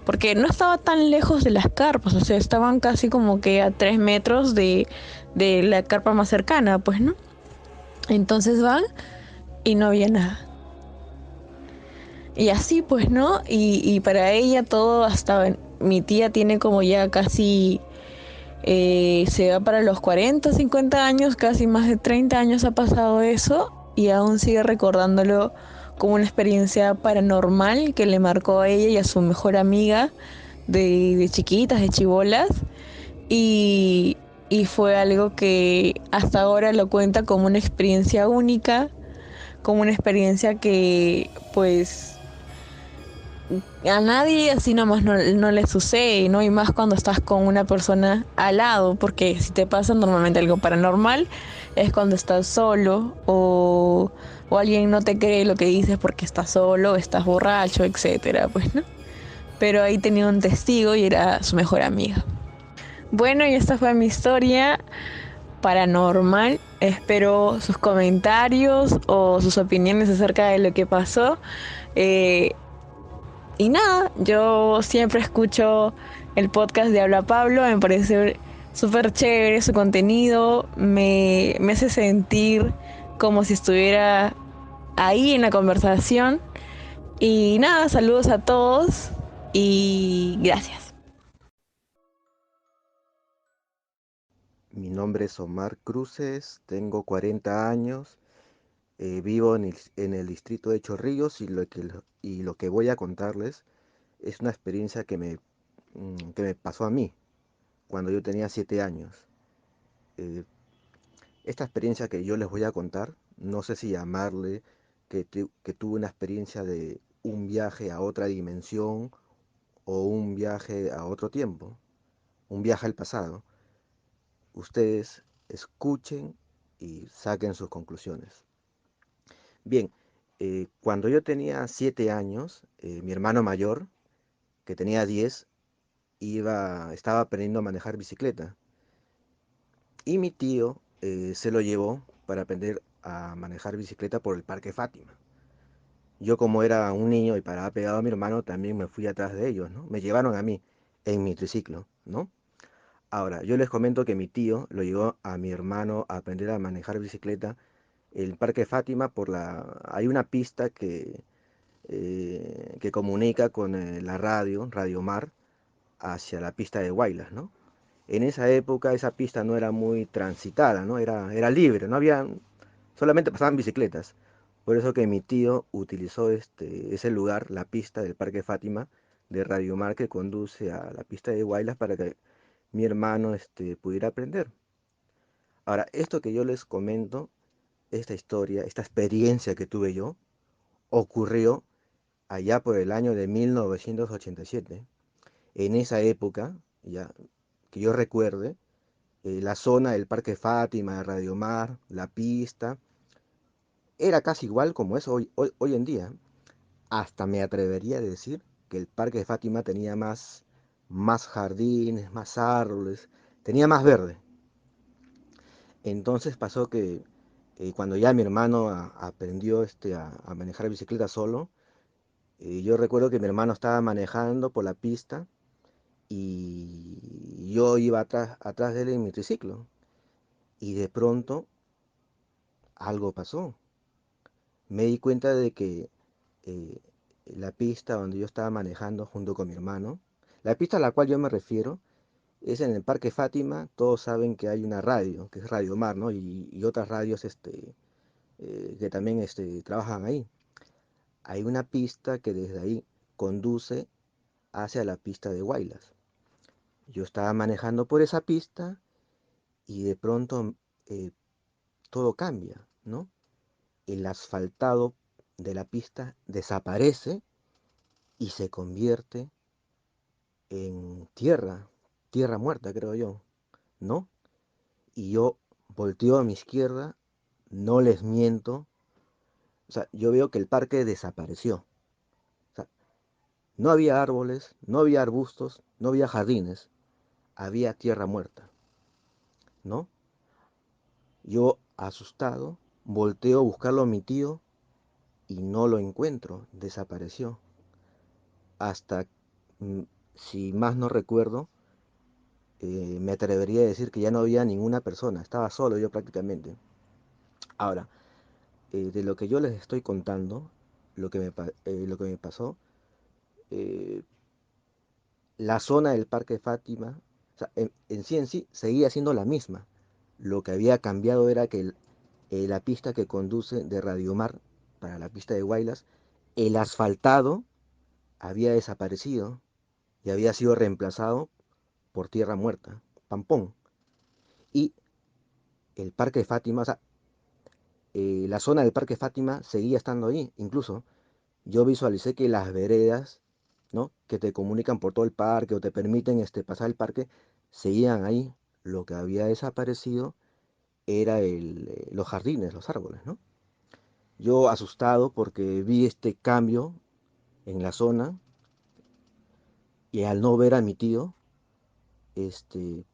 Porque no estaba tan lejos de las carpas, o sea, estaban casi como que a 3 metros de la carpa más cercana, pues, ¿no? Entonces van y no había nada. Y así, pues, ¿no? Y para ella todo hasta... Mi tía tiene como ya casi... se va para los 40, 50 años, casi más de 30 años ha pasado eso y aún sigue recordándolo como una experiencia paranormal que le marcó a ella y a su mejor amiga de chiquitas, de chibolas. Y, y fue algo que hasta ahora lo cuenta como una experiencia única, como una experiencia que pues a nadie así nomás no le sucede, ¿no? Y más cuando estás con una persona al lado, porque si te pasa normalmente algo paranormal es cuando estás solo o alguien no te cree lo que dices porque estás solo, estás borracho, etcétera, pues, ¿no? Pero ahí tenía un testigo y era su mejor amiga. Bueno, y esta fue mi historia paranormal. Espero sus comentarios o sus opiniones acerca de lo que pasó. Eh, y nada, yo siempre escucho el podcast de Habla Pablo, me parece súper chévere su contenido, me hace sentir como si estuviera ahí en la conversación. Y nada, saludos a todos y gracias. Mi nombre es Omar Cruces, tengo 40 años, vivo en el distrito de Chorrillos y lo que voy a contarles es una experiencia que me pasó a mí cuando yo tenía 7 años. Eh, Esta experiencia que yo les voy a contar, no sé si llamarle que tuve una experiencia de un viaje a otra dimensión o un viaje a otro tiempo, un viaje al pasado. Ustedes escuchen y saquen sus conclusiones. Bien, cuando yo tenía 7 años, mi hermano mayor, que tenía 10, estaba aprendiendo a manejar bicicleta. Y mi tío se lo llevó para aprender a manejar bicicleta por el Parque Fátima. Yo como era un niño y paraba pegado a mi hermano, también me fui atrás de ellos, ¿no? Me llevaron a mí en mi triciclo, ¿no? Ahora, yo les comento que mi tío lo llevó a mi hermano a aprender a manejar bicicleta el Parque Fátima hay una pista que comunica con la Radio Mar, hacia la pista de Huaylas, ¿no? En esa época esa pista no era muy transitada, ¿no? Era libre, no había, solamente pasaban bicicletas. Por eso que mi tío utilizó ese lugar, la pista del Parque Fátima de Radio Mar que conduce a la pista de Huaylas para que mi hermano pudiera aprender. Ahora, esto que yo les comento, esta historia, esta experiencia que tuve yo, ocurrió allá por el año de 1987. En esa época, ya que yo recuerde, la zona del Parque Fátima, de Radio Mar, la pista, era casi igual como es hoy en día. Hasta me atrevería a decir que el Parque Fátima tenía más jardines, más árboles, tenía más verde. Entonces pasó que cuando ya mi hermano aprendió a manejar bicicleta solo, yo recuerdo que mi hermano estaba manejando por la pista y yo iba atrás de él en mi triciclo. Y de pronto algo pasó. Me di cuenta de que eh, la pista donde yo estaba manejando junto con mi hermano, la pista a la cual yo me refiero, es en el Parque Fátima. Todos saben que hay una radio, que es Radio Mar, ¿no? Y otras radios que también trabajan ahí. Hay una pista que desde ahí conduce hacia la pista de Huaylas. Yo estaba manejando por esa pista y de pronto eh, todo cambia, ¿no? El asfaltado de la pista desaparece y se convierte en tierra, tierra muerta, creo yo, ¿no? Y yo volteo a mi izquierda, no les miento, o sea, yo veo que el parque desapareció. O sea, no había árboles, no había arbustos, no había jardines, había tierra muerta, ¿no? Yo, asustado, volteo a buscarlo a mi tío y no lo encuentro, desapareció. Hasta, mm, si más no recuerdo, me atrevería a decir que ya no había ninguna persona, estaba solo yo prácticamente. Ahora, de lo que yo les estoy contando, lo que me pasó, eh, la zona del Parque Fátima, o sea, en sí seguía siendo la misma. Lo que había cambiado era que la pista que conduce de Radiomar para la pista de Huaylas, el asfaltado había desaparecido y había sido reemplazado por tierra muerta, pampón. Y el Parque Fátima, o sea, la zona del Parque Fátima seguía estando ahí. Incluso yo visualicé que las veredas, ¿no? Que te comunican por todo el parque o te permiten pasar el parque, seguían ahí. Lo que había desaparecido era los jardines, los árboles, ¿no? Yo asustado porque vi este cambio en la zona y al no ver a mi tío, este,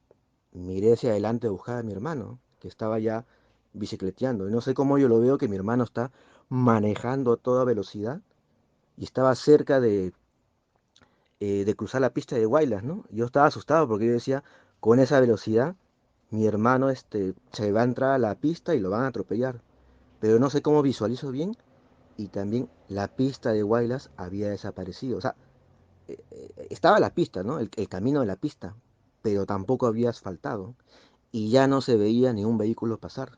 miré hacia adelante a buscar a mi hermano, que estaba ya bicicleteando. Y no sé cómo yo lo veo que mi hermano está manejando a toda velocidad y estaba cerca de cruzar la pista de Guaylas, ¿no? Yo estaba asustado porque yo decía, con esa velocidad, mi hermano se va a entrar a la pista y lo van a atropellar. Pero no sé cómo visualizo bien y también la pista de Guaylas había desaparecido. O sea, estaba la pista, ¿no? El camino de la pista, pero tampoco había asfaltado y ya no se veía ni un vehículo pasar.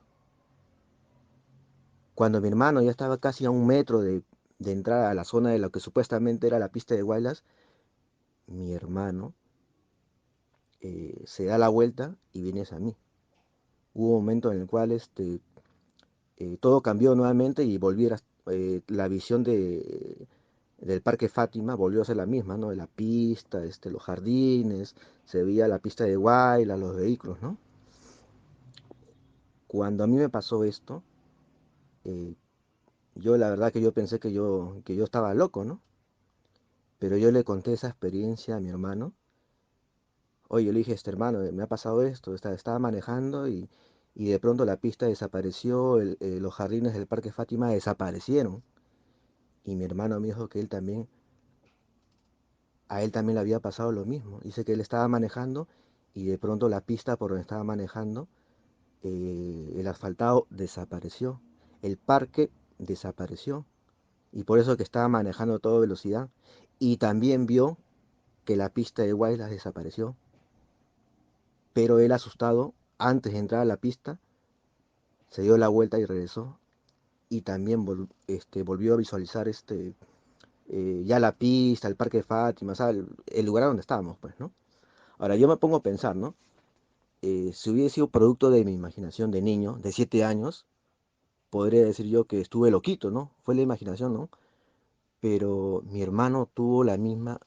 Cuando mi hermano ya estaba casi a 1 metro de entrar a la zona de lo que supuestamente era la pista de Guaylas, mi hermano se da la vuelta y viene hacia mí. Hubo un momento en el cual todo cambió nuevamente y la visión del Parque Fátima volvió a ser la misma, ¿no? De la pista, los jardines, se veía la pista de Guaylas, los vehículos, ¿no? Cuando a mí me pasó esto, eh, yo la verdad que yo pensé que yo estaba loco, ¿no? Pero yo le conté esa experiencia a mi hermano. Oye, yo le dije, hermano, me ha pasado esto, estaba manejando y de pronto la pista desapareció, los jardines del Parque Fátima desaparecieron. Y mi hermano me dijo que a él también le había pasado lo mismo. Dice que él estaba manejando y de pronto la pista por donde estaba manejando, el asfaltado desapareció, el parque desapareció. Y por eso que estaba manejando a toda velocidad. Y también vio que la pista de Guaylas desapareció. Pero él asustado, antes de entrar a la pista, se dio la vuelta y regresó. Y también volvió a visualizar ya la pista, el Parque de Fátima, o sea, el lugar donde estábamos, pues, ¿no? Ahora yo me pongo a pensar, ¿no? Si hubiese sido producto de mi imaginación de niño, de 7 años, podría decir yo que estuve loquito, ¿no? Fue la imaginación, ¿no? Pero mi hermano tuvo la misma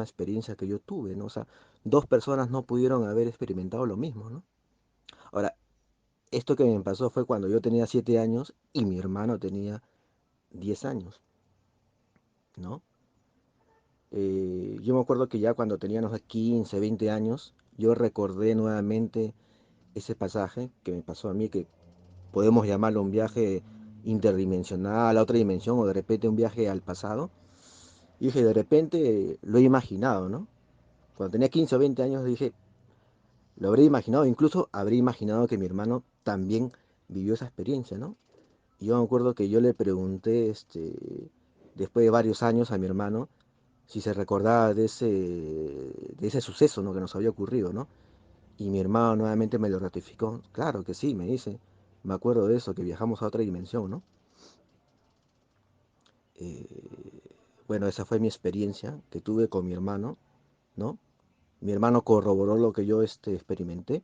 experiencia que yo tuve, ¿no? O sea, dos personas no pudieron haber experimentado lo mismo, ¿no? Ahora, esto que me pasó fue cuando yo tenía 7 años y mi hermano tenía 10 años, ¿no? Yo me acuerdo que ya cuando tenía, no sé, 15, 20 años, yo recordé nuevamente ese pasaje que me pasó a mí, que podemos llamarlo un viaje interdimensional a otra dimensión o de repente un viaje al pasado. Y dije, de repente lo he imaginado, ¿no? Cuando tenía 15 o 20 años dije, lo habré imaginado, incluso habré imaginado que mi hermano también vivió esa experiencia, ¿no? Y yo me acuerdo que yo le pregunté, después de varios años a mi hermano, si se recordaba de ese suceso, ¿no? Que nos había ocurrido, ¿no? Y mi hermano nuevamente me lo ratificó. Claro que sí, me dice. me acuerdo de eso, que viajamos a otra dimensión, ¿no? Bueno, esa fue mi experiencia que tuve con mi hermano, ¿no? Mi hermano corroboró lo que yo experimenté.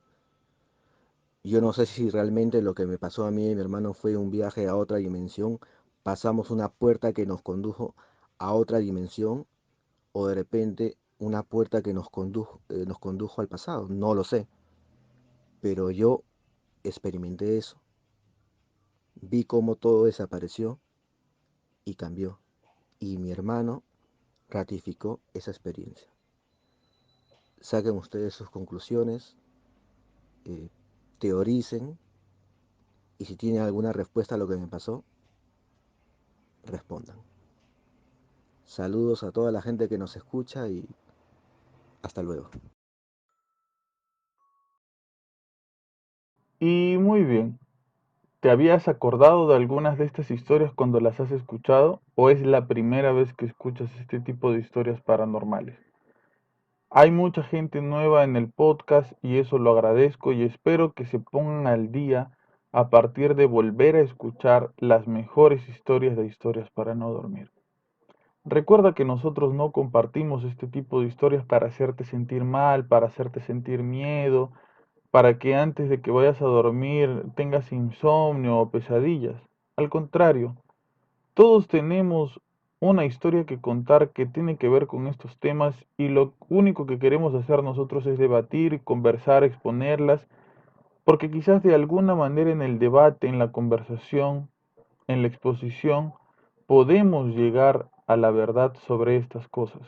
Yo no sé si realmente lo que me pasó a mí y mi hermano fue un viaje a otra dimensión, pasamos una puerta que nos condujo a otra dimensión o de repente una puerta que nos condujo al pasado, no lo sé, pero yo experimenté eso, vi cómo todo desapareció y cambió, y mi hermano ratificó esa experiencia. Saquen ustedes sus conclusiones, eh, teoricen, y si tienen alguna respuesta a lo que me pasó, respondan. Saludos a toda la gente que nos escucha y hasta luego. Y muy bien, ¿te habías acordado de algunas de estas historias cuando las has escuchado o es la primera vez que escuchas este tipo de historias paranormales? Hay mucha gente nueva en el podcast y eso lo agradezco y espero que se pongan al día a partir de volver a escuchar las mejores historias de historias para no dormir. Recuerda que nosotros no compartimos este tipo de historias para hacerte sentir mal, para hacerte sentir miedo, para que antes de que vayas a dormir tengas insomnio o pesadillas. Al contrario, todos tenemos una historia que contar que tiene que ver con estos temas y lo único que queremos hacer nosotros es debatir, conversar, exponerlas, porque quizás de alguna manera en el debate, en la conversación, en la exposición, podemos llegar a la verdad sobre estas cosas.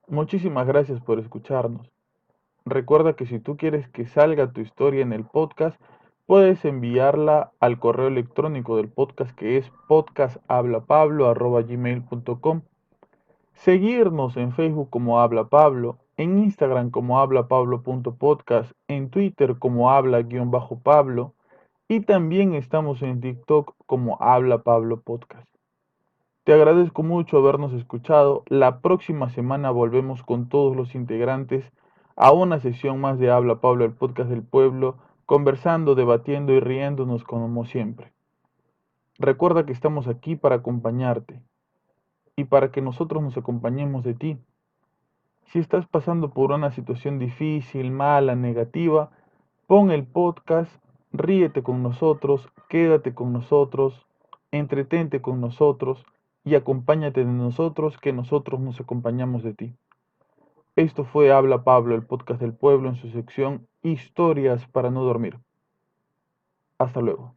Muchísimas gracias por escucharnos. Recuerda que si tú quieres que salga tu historia en el podcast, puedes enviarla al correo electrónico del podcast que es podcasthablapablo@gmail.com. Seguirnos en Facebook como Habla Pablo, en Instagram como hablapablo.podcast, en Twitter como habla-pablo y también estamos en TikTok como Habla Pablo Podcast. Te agradezco mucho habernos escuchado. La próxima semana volvemos con todos los integrantes a una sesión más de Habla Pablo, el podcast del pueblo, conversando, debatiendo y riéndonos como siempre. Recuerda que estamos aquí para acompañarte y para que nosotros nos acompañemos de ti. Si estás pasando por una situación difícil, mala, negativa, pon el podcast, ríete con nosotros, quédate con nosotros, entretente con nosotros y acompáñate de nosotros que nosotros nos acompañamos de ti. Esto fue Habla Pablo, el podcast del pueblo en su sección Historias para no dormir. Hasta luego.